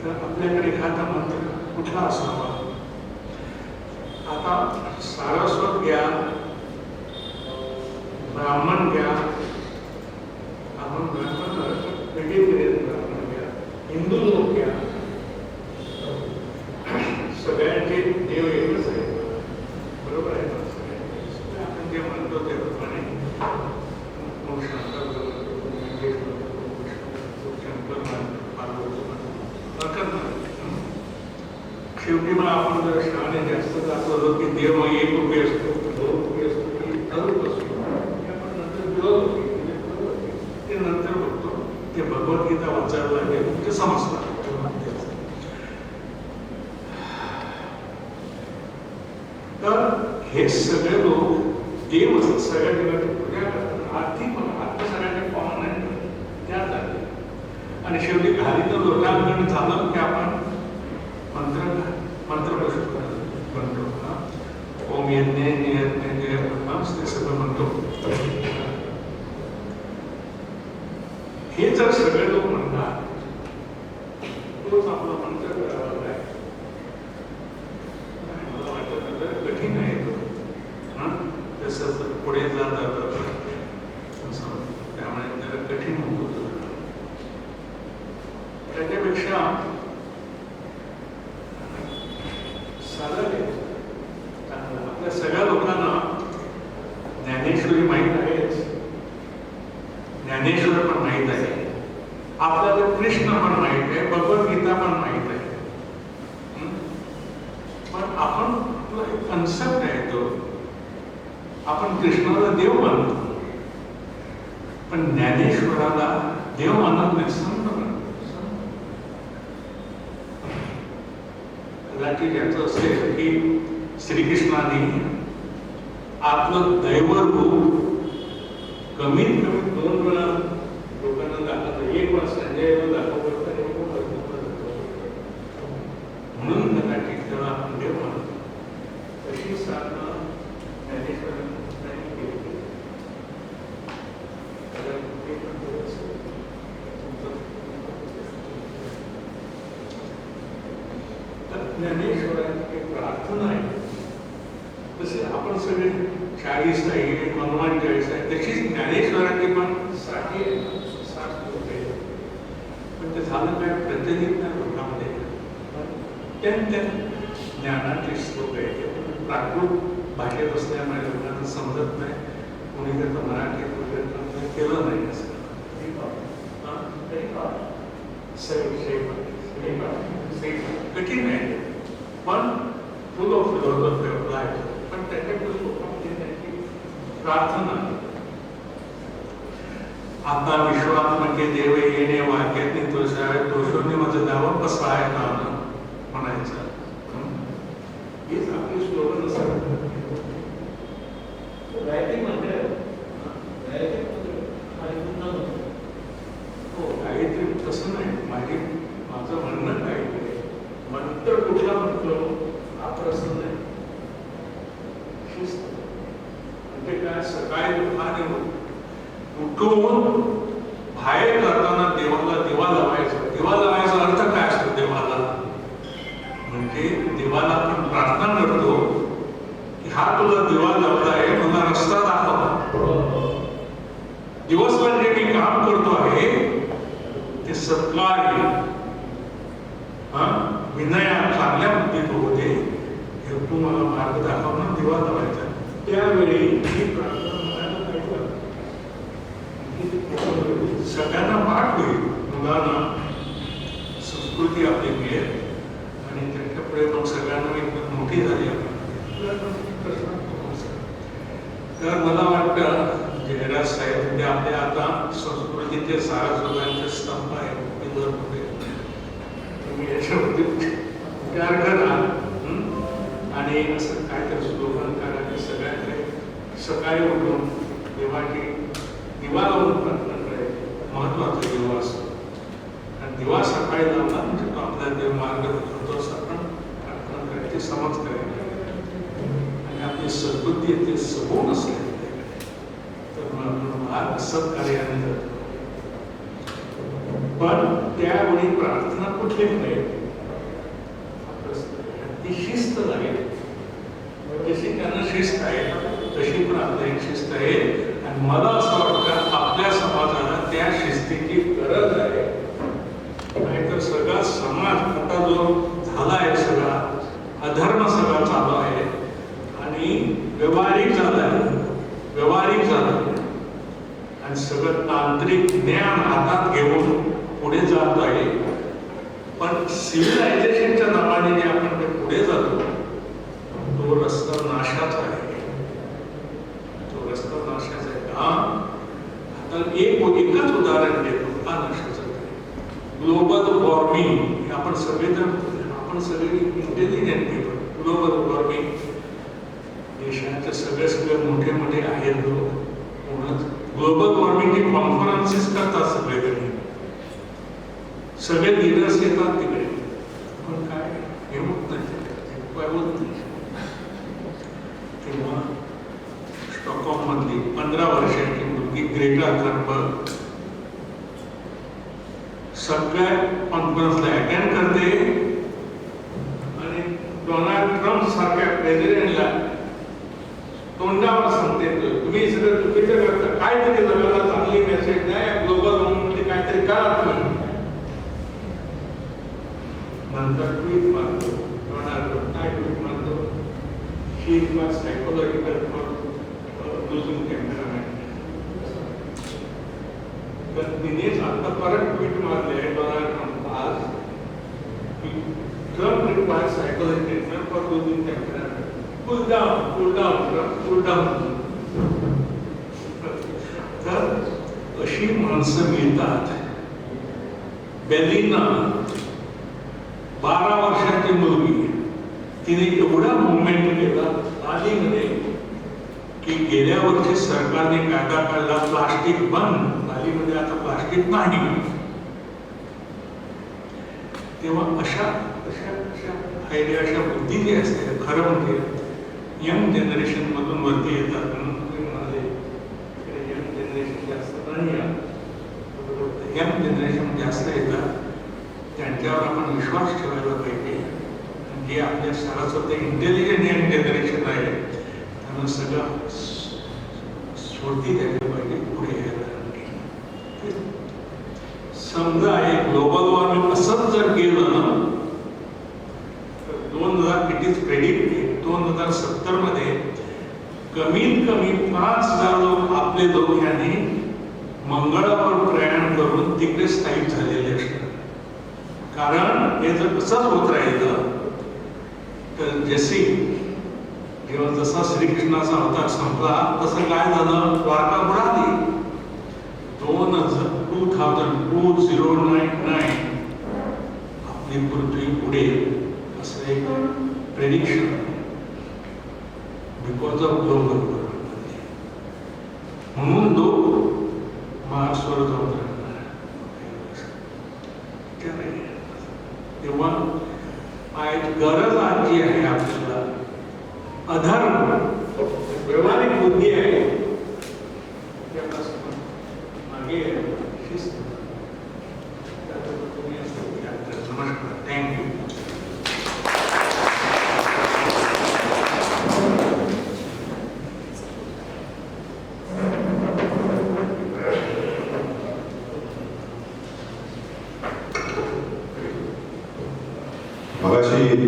तर आपल्याकडे एखादा मंत्र कुठला असावा? आता सारस्वत घ्या, ब्राह्मण घ्या, आपण वेगवेगळे ब्राह्मण घ्या, हिंदू लोक घ्या, सगळ्यांचे देव एकच आहे. बरोबर आहे ना? सगळे आपण जे म्हणतो त्याप्रमाणे शेवटी मग आपण जर शहाणे जास्त दाखवलो की देव एक रुपये असतो, 2 रुपये असतो की ठरवत असतो, आपण नंतर विरोध ते नंतर बघतो. ते भगवद्गीता वाचायला लागेल ते समजतात. तर हे सगळे लोक देव सगळ्या देवाची पूजा करतात. आर्थिक सगळ्यांचे कॉमन आहे त्या झाले. आणि शेवटी घाली तर लोकांकडून झालं की आपण मंत्र म्हणतो. ओम यज्ञ नियज्ञ ते सगळं म्हणतो. हे जर सगळे लोक म्हणतात तोच आपला मंत्र आहे. मला वाटतं कठीण आहे तो. जसं पुढे जात त्यामुळे त्याला कठीण होत. त्याच्यापेक्षा आपल्या सगळ्या लोकांना ज्ञानेश्वरी माहीत आहेच. ज्ञानेश्वर पण माहीत आहे. आपल्याला कृष्ण पण माहीत आहे, भगवद्गीता पण माहीत आहे. पण आपण आपला एक कन्सेप्ट आहे तो, आपण कृष्णाला देव मानतो पण ज्ञानेश्वराला देव मानत नाही, संत मानतो. कदाचित याचं असेल की श्रीकृष्णाने आपलं दैवरूप कमीत कमी 2 वेळा लोकांना दाखवलं. एक वेळा संजयला दाखवलं तर एक म्हणून कदाचित तेव्हा आपण देव मानतो. तशी साधना ज्ञानेश्वरांनी केली. ज्ञानेश्वरांची एक प्रार्थना आहे. जसे आपण सगळे 40 आहे, हनुमान 40 आहे, तशीच ज्ञानेश्वरांची पण 60 आहे. पण ते झालं काय, प्रत्येक लोकांमध्ये अत्यंत ज्ञानाचे श्लोक आहे. प्राकृत भाषेत असल्यामुळे लोकांना समजत नाही. कोणी जर मराठी केलं नाही असं कठीण आहे. पण फुल ऑफ फिलॉसॉफी ऑफ लाईफ. पण त्याच्याकडे लोकांमध्ये त्यांची प्रार्थना, आता विश्वात्मके देव येणे वाक्यातनी दोषोनी माझं दावं पसराय नाम म्हणायचं. हेच आपली स्लोगन असं गायत्री म्हणते. गायत्री तसं नाही. माझं म्हणणं काय, मंत्र कुठला म्हणतो हा प्रश्न नाही. म्हणजे काय, सकाळी उठून बाहेर करताना देवाला दिवा लावायचा. दिवा लावायचा अर्थ काय असतो देवाला? म्हणजे देवाला आपण प्रार्थना करतो की हा तुला दिवा लावला आहे, मला रस्ता दाखव. दिवसभर जे मी काम करतो आहे ते सत्कार्य विनयात चांगल्या पद्धतीत होते. हे तू मला मार्ग दाखवणं, दिवा लावायचा. त्यावेळी ही प्रार्थना म्हणायला पाहिजे. सगळ्यांना पाठ होईल. मुलांना संस्कृती आपली मिळेल आणि त्याच्यापुढे मग सगळ्यांना एकदम मोठी झाली. तर मला वाटतं जयराज साहेब ते आपल्या आता संस्कृतीचे सारस्वतांचे स्तंभ आहे. तुम्ही याच्यामध्ये विचार करा आणि असं काय तर स्लोगन करा की सगळ्यांकडे सकाळी उठून देवाची दिवा लावून प्रार्थना करायची. महत्वाचं दिवा असतो. आणि दिवा सकाळी लावला म्हणजे तो आपला देव मार्ग दाखवतो असं आपण प्रार्थना करायची, समज करायची आणि आपली सद्बुद्धी ते सगून असले तर मग आपण मार्ग सत्कार्याने जातो. पण त्यावेळी प्रार्थना कुठली नाही, ती शिस्त लागेल. जशी त्यांना शिस्त आहे तशी पण आपल्याला शिस्त आहे आणि मला असं वाटतं आपल्या समाजाला त्या शिस्तीची गरज आहे. नाहीतर सगळा समाज आता जो झाला आहे, सगळा अधर्म सगळा चालू आहे आणि व्यवहारिक झालाय आणि सगळं तांत्रिक ज्ञान हातात घेऊन पुढे जात आहे. पण सिव्हिलायझेशनच्या नावाने जे आपण ते पुढे जातो तो रस्ता नाशाचा आहे. तो रस्ता नाशाचा आहे. आता एकच उदाहरण देतो हा नाशाचा. ग्लोबल वॉर्मिंग आपण सगळे इंटेलिजंट पीपल. ग्लोबल वॉर्मिंग देशाचे सगळे मोठे मोठे आहेत लोक ग्लोबल वॉर्मिंगची कॉन्फरन्सेस करतात सगळीकडे, सगळे लिडर्स येतात तिकडे, पण काय हे होत नाही. तेव्हा स्टॉकहोम मधली 15 वर्षाची मुलगी ग्रेटा थनबर्ग सगळ्या कॉन्फरन्सला अटेंड करते आणि डोनाल्ड ट्रम्प सारख्या प्रेसिडेंटला तोंडावर सांगते तुम्ही सगळं चुकीचं करता, काहीतरी जगाला चांगली मेसेज द्या, ग्लोबल वॉर्मिंगमध्ये काहीतरी करा तुम्ही. नंतर ट्वीट मारतो डोनाल्ड ट्रम्प, काय ट्वीट मारतो, she is my psychological for losing temperament. तर तिनेच आता परत ट्वीट मारले डोनाल्ड ट्रम्प आज की Trump requires psychological treatment for losing temperament. Cool down, cool down. तर अशी माणसं मिळतात. बेलिना 12 वर्षाची मुलगी, तिने एवढा मुवमेंट केला नालीमध्ये की गेल्या वर्षी सरकारने कायदा काढला प्लास्टिक बंद, नालीमध्ये आता प्लास्टिक नाही. तेव्हा अशा आयडिया, अशा बुद्धी जी असते, खरं म्हणजे यंग जनरेशन मधून वरती येतात. म्हणून तुम्ही म्हणाले यंग जनरेशन जास्त नाही, यंग जनरेशन जास्त येतात, त्यांच्यावर आपण विश्वास ठेवायला पाहिजे. जे आपल्या सरस्वती इंटेलिजंट यंग जनरेशन आहे त्यांना सगळं स्फूर्ती द्यायला पाहिजे, पुढे यायला. समजा हे ग्लोबल वॉर्मिंग असंच जर गेलं ना तर 2000 इट इज प्रेडिक्टेड 2070 मध्ये कमीत कमी 5000 लोक आपले लोक यांनी मंगळावर प्रयाण करून तिकडे स्थायिक झालेले असतात. कारण हे जर तसंच होत राहिलं तर जेव्हा जसा श्रीकृष्णाचा अवतार संपला तसं काय झालं, द्वारका बुडाली. 2099 आपली पृथ्वी पुढे असं एक prediction because of global warming. म्हणून लोक मार्सवर जाऊन राहणार. तेव्हा गरज आजची आहे आपल्याला अधर्म व्यवहारिक बुद्धी आहे त्यापासून मागे शिस्त. नमस्कार, थँक्यू.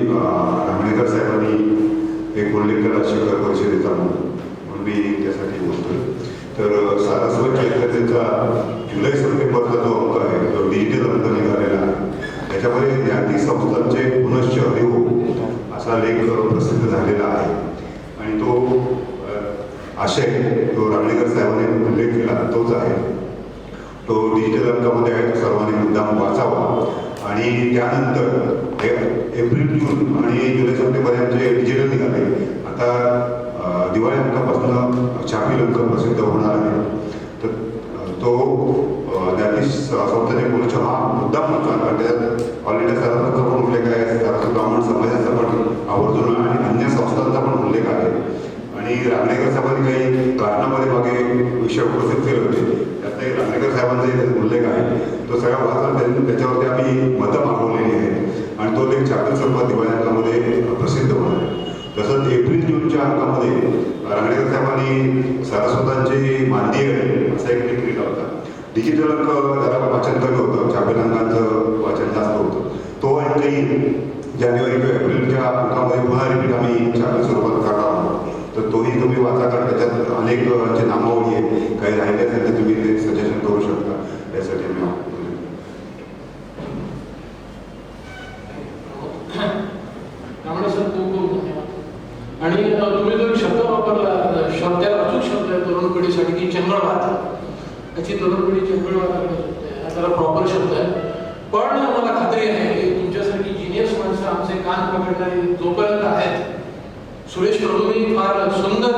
रामणेकर साहेबांनी एक उल्लेख केला शिखर परिषदेचा म्हणून मी त्यासाठी बोलतोय. तर सारस्वत चैतन्याचा जुलै सप्टेंबरचा जो अंक आहे, जो डिजिटल अंक निघालेला आहे, त्याच्यामध्ये ज्ञाती संस्थांचे पुनश्च हरिओ असा लेख प्रसिद्ध झालेला आहे. आणि तो आशय जो रामणेकर साहेबांनी उल्लेख केला तोच आहे. तो डिजिटल अंकामध्ये आहे, तो सर्वांनी मुद्दाम वाचावा. आणि त्यानंतर एप्रिल जून आणि जुलै सप्टेंबर यांचे डिजिटल निघाले. आता दिवाळी अंकापासून छापील अंक प्रसिद्ध होणार आहे. तर तो ज्ञाती संस्थेने बोलू हा मुद्दा म्हणतो कारण त्याच्यात ऑल इंडिया सारस्वतचा पण उल्लेख आहे, सारस्वत ब्राह्मण समाजाचा पण आवर्जून आणि अन्य संस्थांचा पण उल्लेख आहे. आणि रांगणेकर साहेबांनी काही भाषणामध्ये मागे विषय उपस्थित केले होते, त्यातही रांगणेकर साहेबांचा उल्लेख आहे. तो सगळा वाचून त्याच्यावरती आम्ही मतं मागवलेली आहेत आणि तो लेख छापील स्वरूपात दिवाळी अंकामध्ये प्रसिद्ध होणार आहे. तसंच एप्रिल-जूनच्या अंकामध्ये रांगणेकर साहेबांनी सारस्वतांची मांदी आहे असा एक लेख लिहिला होता. डिजिटल अंक जरा वाचन कमी होतं, छापील अंकांचं वाचन जास्त होतं. तो आणि काही जानेवारी किंवा एप्रिलच्या अंकामध्ये पुन्हा रिपीट आम्ही छापील स्वरूपात काढला आहोत. तर तोही तुम्ही वाचा, कारण त्याच्यात अनेक जे नामावली आहे, काही राहिले असेल तर तुम्ही ते सजेशन करू शकता. यासाठी मी त्यामुळे सर खूप खूप धन्यवाद. आणि तुम्ही जो एक शब्द वापरला, शब्दाला अचूक शब्द आहे तरुण पिढीसाठी की चंगळवाद, त्याची तरुण पिढी चंगळवाद हा त्याला प्रॉपर शब्द आहे. पण मला खात्री आहे की तुमच्यासारखी जिनियस माणसं आमचे कान पकडणारी जोपर्यंत आहेत, सुरेश प्रभूंनी फार सुंदर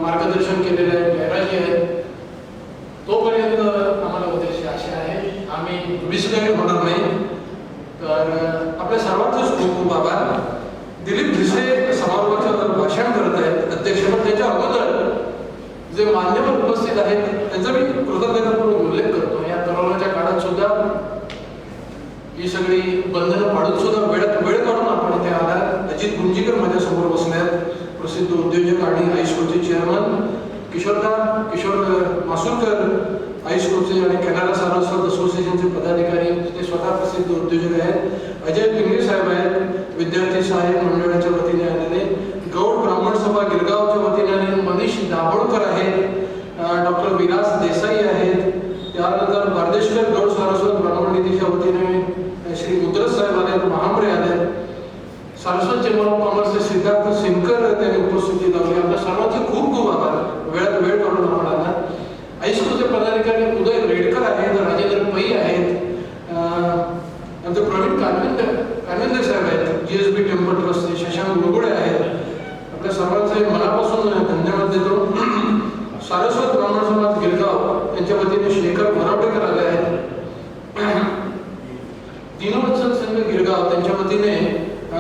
मार्गदर्शन केलेलं आहे, जयराजी आहेत, तोपर्यंत आम्हाला उद्देश आशा आहे आम्ही विस्कळीत होणार नाही. तर आपल्या सर्वांचंच खूप खूप आभार. दिलीप भिसे समारोहाचं भाषण करत आहेत अध्यक्ष, पण त्याच्या अगोदर जे मान्यवर उपस्थित आहेत त्यांचा मी कृतज्ञतापूर्वक उल्लेख करतो. या कोरोनाच्या काळात सुद्धा ही सगळी बंधनं पाडून सुद्धा वेळ काढून आपण इथे आलात. अजित गुंजीकर माझ्यासमोर बसले आहेत, प्रसिद्ध उद्योजक आणि हायस्कूलचे चेअरमन. किशोर मासुरकर हायस्कूलचे आणि कॅनडा सारस्वत असोसिएशनचे पदाधिकारी, ते स्वतः प्रसिद्ध उद्योजक आहेत. अजय पिंगळे साहेब आहेत, विद्यार्थी सहाय्यक मंडळाच्या वतीने आलेले. गौड ब्राह्मण सभा गिरगावच्या वतीने आलेले मनीष दाभोळकर आहेत. डॉक्टर विलास देसाई आहेत. त्यानंतर बारदेशकर गौड सारस्वत ब्राह्मण निधीच्या वतीने श्री उद्रस साहेब आले, महांबरे आले. सारस्वत चेंबर ऑफ कॉमर्सचे सिद्धार्थ सिंकर त्यांनी उपस्थिती लावली. आपल्या सर्वांचे खूप खूप आभार, वेळ काढून आपण आला. हायस्कूलचे पदाधिकारी उदय रेडकर आहेत, राजेंद्र पै आहेत, आमचे प्रवीण कानविंदे साहेब आहेत, GSB टेम्पल ट्रस्टचे शशांक लुगुडे आहेत. आपल्या सर्वांचे मनापासून धन्यवाद देतो. सारस्वत ब्राह्मण समाज गिरगाव यांच्या वतीने शेखर भरावडेकर आले आहेत. दीनवत्सल संघ गिरगाव त्यांच्या वतीने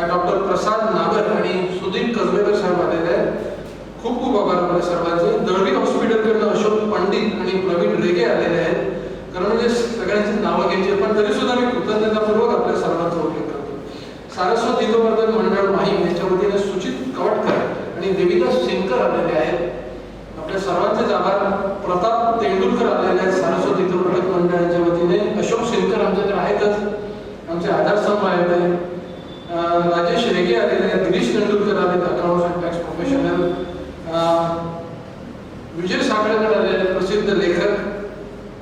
डॉक्टर प्रसाद नागर आणि सुधीर कसबेकर साहेब आलेले आहेत. खूप खूप आभार आपल्या सर्वांचे. दळवी हॉस्पिटलकडनं अशोक पंडित आणि प्रवीण रेगे आलेले आहेत. कारण म्हणजे सगळ्यांची नावं घ्यायची, पण तरी सुद्धा मी कृतज्ञतापूर्वक आपल्या सर्वांचा उल्लेख करतो. सारस्वत हितवर्धन मंडळ माहीम यांच्या वतीने सुचित कवटकर आणि देविदास सिंकर आलेले आहेत. आपल्या सर्वांचेच आभार. प्रताप तेंडुलकर आलेले आहेत सारस्वत हितवर्धन मंडळाच्या वतीने. अशोक सिंकर आमच्याकडे आहेतच, आमचे आधारस्तंभ आहेत. राजेश रेगे आलेले आहेत. गिरीश तेंडुलकर आले, अकाउंट्स अँड टॅक्स प्रोफेशनल. विजय साखळेकर आलेले प्रसिद्ध लेखक.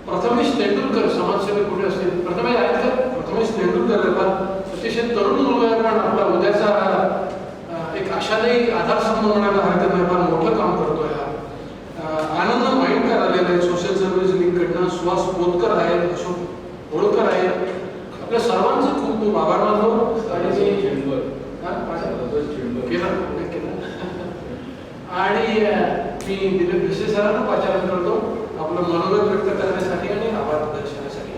प्रथमेश तेंडुलकर समाजसेवक कुठे असतील, प्रथमेश आहेत का? प्रथमेश तेंडुलकर अतिशय तरुण मुलगा आहे, पण आपला उद्याचा एक आशादायी आधारस्तंभ म्हणायला हरकत नाही, फार मोठं काम करतोय हा. आनंद माइंडकर आलेले आहेत सोशल सर्व्हिस लीगकडनं. सुहास पोतकर आहेत, अशोक होळकर आहेत. आपल्या सर्वांचे खूप खूप आभार मानतो. आणि मी दिलीप भिसे सरांना पाचारण करतो आपलं मनोगत व्यक्त करण्यासाठी आणि आभार दर्शनासाठी.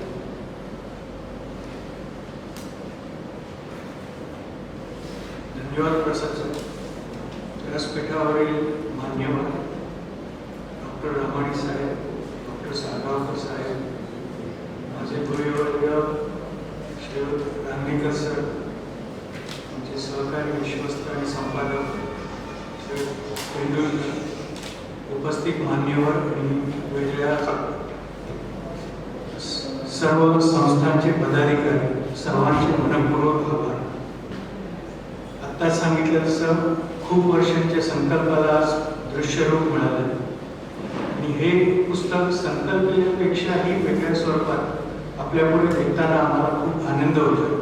धन्यवाद प्रसाद सर. व्यासपीठावरील मान्यवर डॉक्टर रमाणी साहेब, डॉक्टर साळगावकर साहेब, माझे गुरुवर्य श्री रांगणेकर सर, आमचे सहकारी विश्वस्त आणि संपादक श्री तेंडुलकर, उपस्थित मान्यवर आणि वेगळ्या सर्व संस्थांचे पदाधिकारी, सर्वांचे मनपूर्वक आभार. आत्ता सांगितलं तसं खूप वर्षांच्या संकल्पाला आज दृश्यरूप मिळालं आणि हे पुस्तक संकल्पनेपेक्षाही वेगळ्या स्वरूपात आपल्यापुढे देताना आम्हाला खूप आनंद होतो.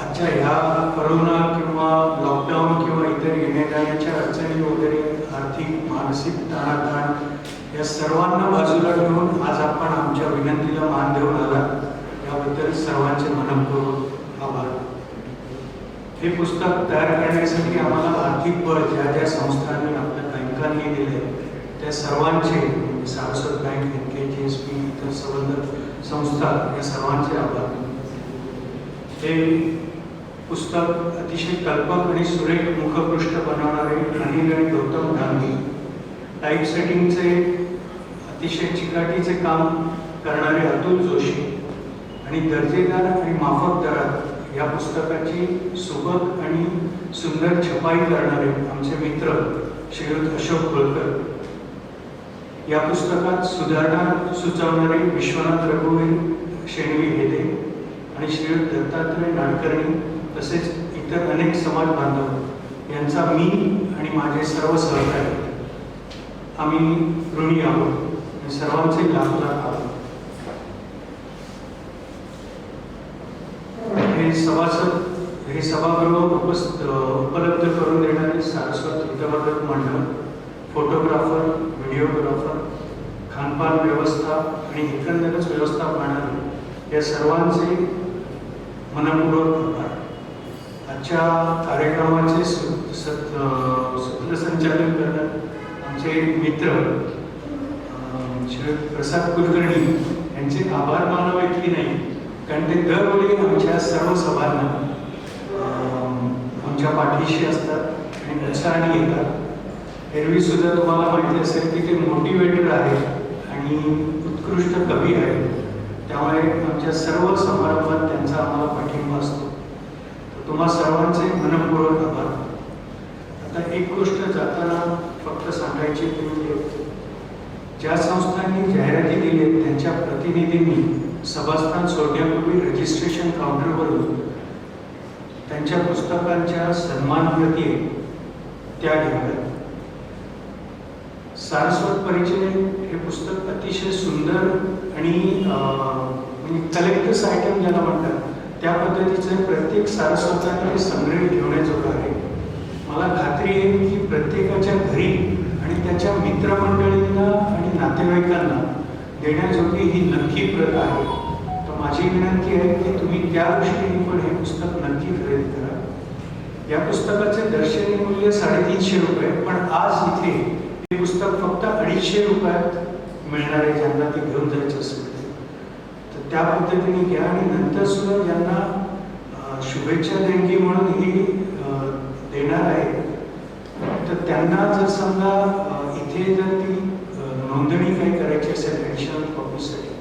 आजच्या ह्या कोरोना किंवा लॉकडाऊन किंवा इतर येण्याजाण्याच्या अडचणी वगैरे, आर्थिक मानसिक ताणाताण या सर्वांना बाजूला ठेवून आज आपण आमच्या विनंतीला मान देऊन आला, याबद्दल सर्वांचे मनपूर्वक आभार. हे पुस्तक तयार करण्यासाठी आम्हाला आर्थिक बळ ज्या ज्या संस्थांनी आपल्या बँकांनी दिले त्या सर्वांचे, सारस्वत बँक, NKG, पी इतर संबंध संस्था या सर्वांचे आभार. हे पुस्तक अतिशय कल्पक आणि सुरेख मुखपृष्ठ बनवणारे अनिल आणि गौतम गांधी, टाईप सेटिंगचे अतिशय चिकाटीचे काम करणारे अतुल जोशी आणि दर्जेदार आणि माफक दरात या पुस्तकाची सुबक आणि सुंदर छपाई करणारे आमचे मित्र श्रीयुत अशोक होळकर. या पुस्तकात सुधारणा सुचवणारे विश्वनाथ रघुवीर शेणवी हेदे आणि श्रीयुत दत्तात्रय नाडकर्णी तसेच इतर अनेक समाज बांधव यांचा मी आणि माझे सर्व सहकारी आम्ही ऋणी आहोत. सर्वांचे लाख लाख आभार. हे सभागृह उपलब्ध करून देणारे सारस्वत हितवर्धक मंडळ, फोटोग्राफर, व्हिडिओग्राफर, खानपान व्यवस्था आणि एकंदरच व्यवस्था पाहणारे या सर्वांचे मनपूर्वक आभार. आजच्या कार्यक्रमाचे सूत्रसंचालन करणारे आमचे मित्र श्री प्रसाद कुलकर्णी यांचे आभार मानावे की नाही, कारण ते दरवेळी आमच्या सर्व सभांना आमच्या पाठीशी असतात आणि उत्साहाने येतात. एरवी सुद्धा तुम्हाला माहिती असेल की ते मोटिवेटर आहेत आणि उत्कृष्ट कवी आहेत, त्यामुळे आमच्या सर्व समारंभात त्यांचा आम्हाला पाठिंबा असतो. तर तुम्हा सर्वांचे मनपूर्वक आभार. आता एक गोष्ट जाताना फक्त सांगायची की ज्या संस्थांनी जाहिराती दिली आहेत त्यांच्या प्रतिनिधींनी सभास्थान सोडण्यापूर्वी रजिस्ट्रेशन काउंटरवरून त्यांच्या पुस्तकांच्या सन्मानप्रती त्या घ्याव्यात. सारस्वत परिचय हे पुस्तक अतिशय सुंदर आणि कलेक्टर्स आयटम ज्याला म्हणतात त्या पद्धतीचे प्रत्येक सारस्वताने संग्रह ठेवण्याजोगं आहे. मला खात्री आहे की प्रत्येकाच्या घरी आणि त्याच्या मित्रमंडळींना आणि नातेवाईकांना देण्याजोगी ही नक्की प्रत आहे. तर माझी विनंती आहे की तुम्ही त्या दृष्टीने पण हे पुस्तक नक्की खरेदी करा. या पुस्तकाचे दर्शनी मूल्य 350 रुपये, पण आज इथे हे पुस्तक फक्त 250 रुपयात मिळणार आहे ज्यांना ते घेऊन जायचं असेल तर त्या पद्धतीने घ्या. आणि नंतर सुद्धा ज्यांना शुभेच्छा देणगी म्हणून ही देणार आहे तर त्यांना जर समजा इथे जर ती नोंदणी काही करायची असेल ॲडिशनल कॉपीसाठी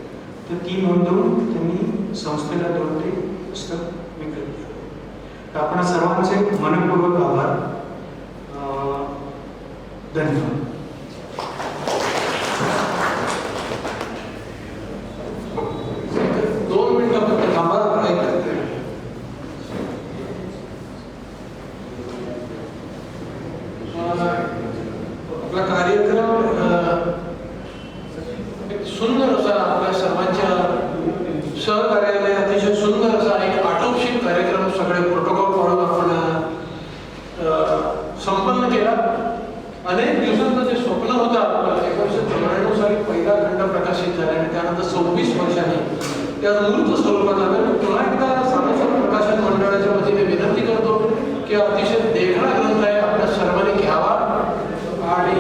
तर ती नोंदवून त्यांनी संस्थेला देऊन ते पुस्तक विकत घ्यावं. तर आपण सर्वांचे मनपूर्वक आभार. धन्यवाद. दोन मिनिटं फक्त थांबा. आपला कार्यक्रम एक सुंदर असा आपल्या सर्वांच्या सहकार्याने अतिशय सुंदर असा एक आटोपशीर कार्यक्रम सगळे प्रोटोकॉल पाळून आपण संपन्न केला. अनेक दिवसांचं जे स्वप्न होतं आपलं 1994 साली पहिला खंड प्रकाशित झाला आणि त्यानंतर 26 वर्षांनी त्या मूर्त स्वरूपात आलं. पुन्हा एकदा सारस्वत प्रकाशन मंडळाच्या वतीने विनंती करतो की अतिशय देखणा ग्रंथ आहे, आपल्या सर्वांनी घ्यावा आणि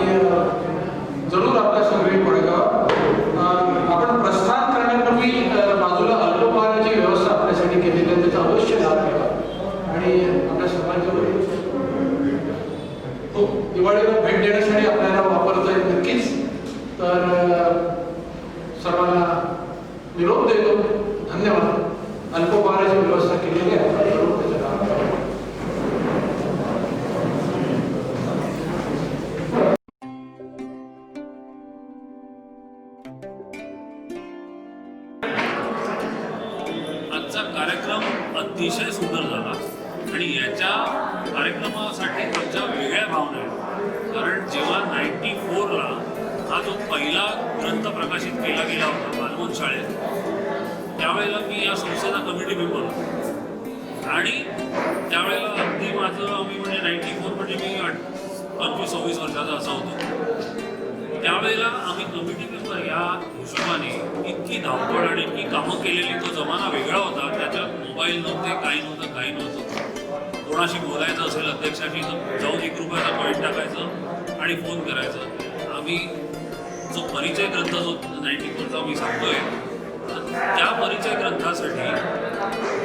जरूर आपल्या सगळी पळगावा. आपण प्रस्थान करण्यापूर्वी बाजूला अल्पोपहाराची व्यवस्था आपल्यासाठी केलेली आहे, त्याचा अवश्य लाभ घ्यावा. आणि आपल्या सर्वांच्या दिवाळीला भेट देण्यासाठी आपल्याला वापरता येईल नक्कीच. तर सर्वांना निरोप देतो. धन्यवाद. अल्पोपहाराची व्यवस्था केलेली आहे, जरूर त्याचा लाभ घ्यावा. आजचा कार्यक्रम अतिशय सुंदर झाला आणि याच्या कार्यक्रमासाठी आमच्या वेगळ्या भावना आहेत. कारण जेव्हा 94ला हा जो पहिला ग्रंथ प्रकाशित केला गेला होता बालमोहन शाळेत, त्यावेळेला मी या संस्थेचा कमिटी मेंबर होतो आणि त्यावेळेला अगदी माझं मी म्हणजे 94 म्हणजे मी 25-26 वर्षाचा असा होतो. त्यावेळेला आम्ही कमिटी मेंबर या हिशोबाने इतकी धावपळ आणि इतकी कामं केलेली, तो जमाना वेगळा होता. त्याच्यात मोबाईल नव्हते, काही नव्हतं. कोणाशी बोलायचं असेल अध्यक्षाशी जाऊन 1 रुपयाचा कॉईन टाकायचं आणि फोन करायचं. आम्ही जो परिचय ग्रंथ जो 94चा मी सांगतोय, तर त्या परिचय ग्रंथासाठी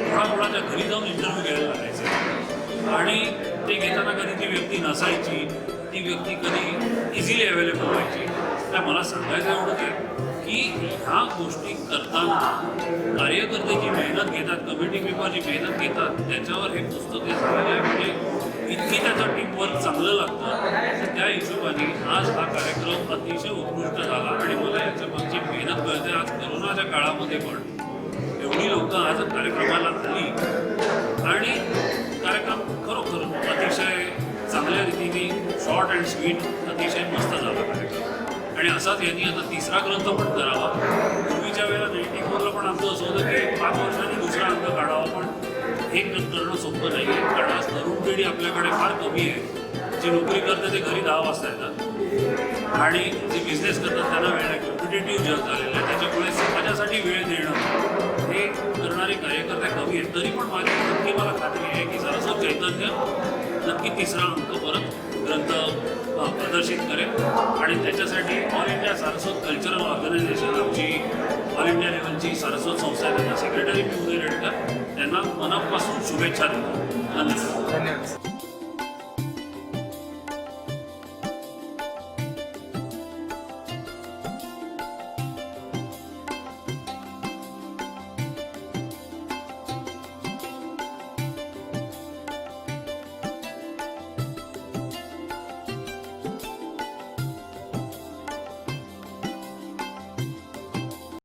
कोणाकोणाच्या घरी जाऊन इंटरव्ह्यू घ्यायला लागायचे आणि ते घेताना कधी ती व्यक्ती नसायची, ती व्यक्ती कधी इझिली अवेलेबल व्हायची. तर मला सांगायचं एवढंच आहे की ह्या गोष्टी करताना कार्यकर्ते जी मेहनत घेतात, कमिटी मेंबर जी मेहनत घेतात, त्याच्यावर हे पुस्तक हे झालेलं आहे. म्हणजे इतकी त्याचं टीमवर्क चांगलं लागतं. त्या हिशोबाने आज हा कार्यक्रम अतिशय उत्कृष्ट झाला आणि मला याच्या मागची मेहनत कळते. आज कोरोनाच्या काळामध्ये पण एवढी लोकं आज कार्यक्रमाला आली आणि कार्यक्रम खरोखर अतिशय चांगल्या रीतीने शॉर्ट अँड स्वीट अतिशय मस्त झाला कार्यक्रम. आणि असाच यांनी आता तिसरा ग्रंथ पण करावा. पूर्वीच्या वेळेला 94ला पण आमचं असं होतं की 5 वर्षांनी दुसरा अंक काढावा, पण एक करणं सोपं नाही आहे. कारण आज तरुण पिढी आपल्याकडे फार कमी आहे. जी नोकरी करते ते घरी 10 वाजता येतात आणि जे बिझनेस करतात त्यांना वेळ आहे. कॉम्पिटेटिव्ह जग झालेलं आहे, त्याच्यामुळे समाजासाठी वेळ देणं हे करणारे कार्यकर्ते कमी आहेत. तरी पण माझी नक्की मला खात्री आहे की सरस्वत चैतन्य नक्की तिसरा अंक परत ग्रंथ प्रदर्शित करेल आणि त्याच्यासाठी all India Saraswat cultural organization, आमची ऑल इंडिया लेवलची सारस्वत संस्था आहे, त्याचा सेक्रेटरी मी उदय रेडकर, त्यांना मनापासून शुभेच्छा देतो. धन्यवाद.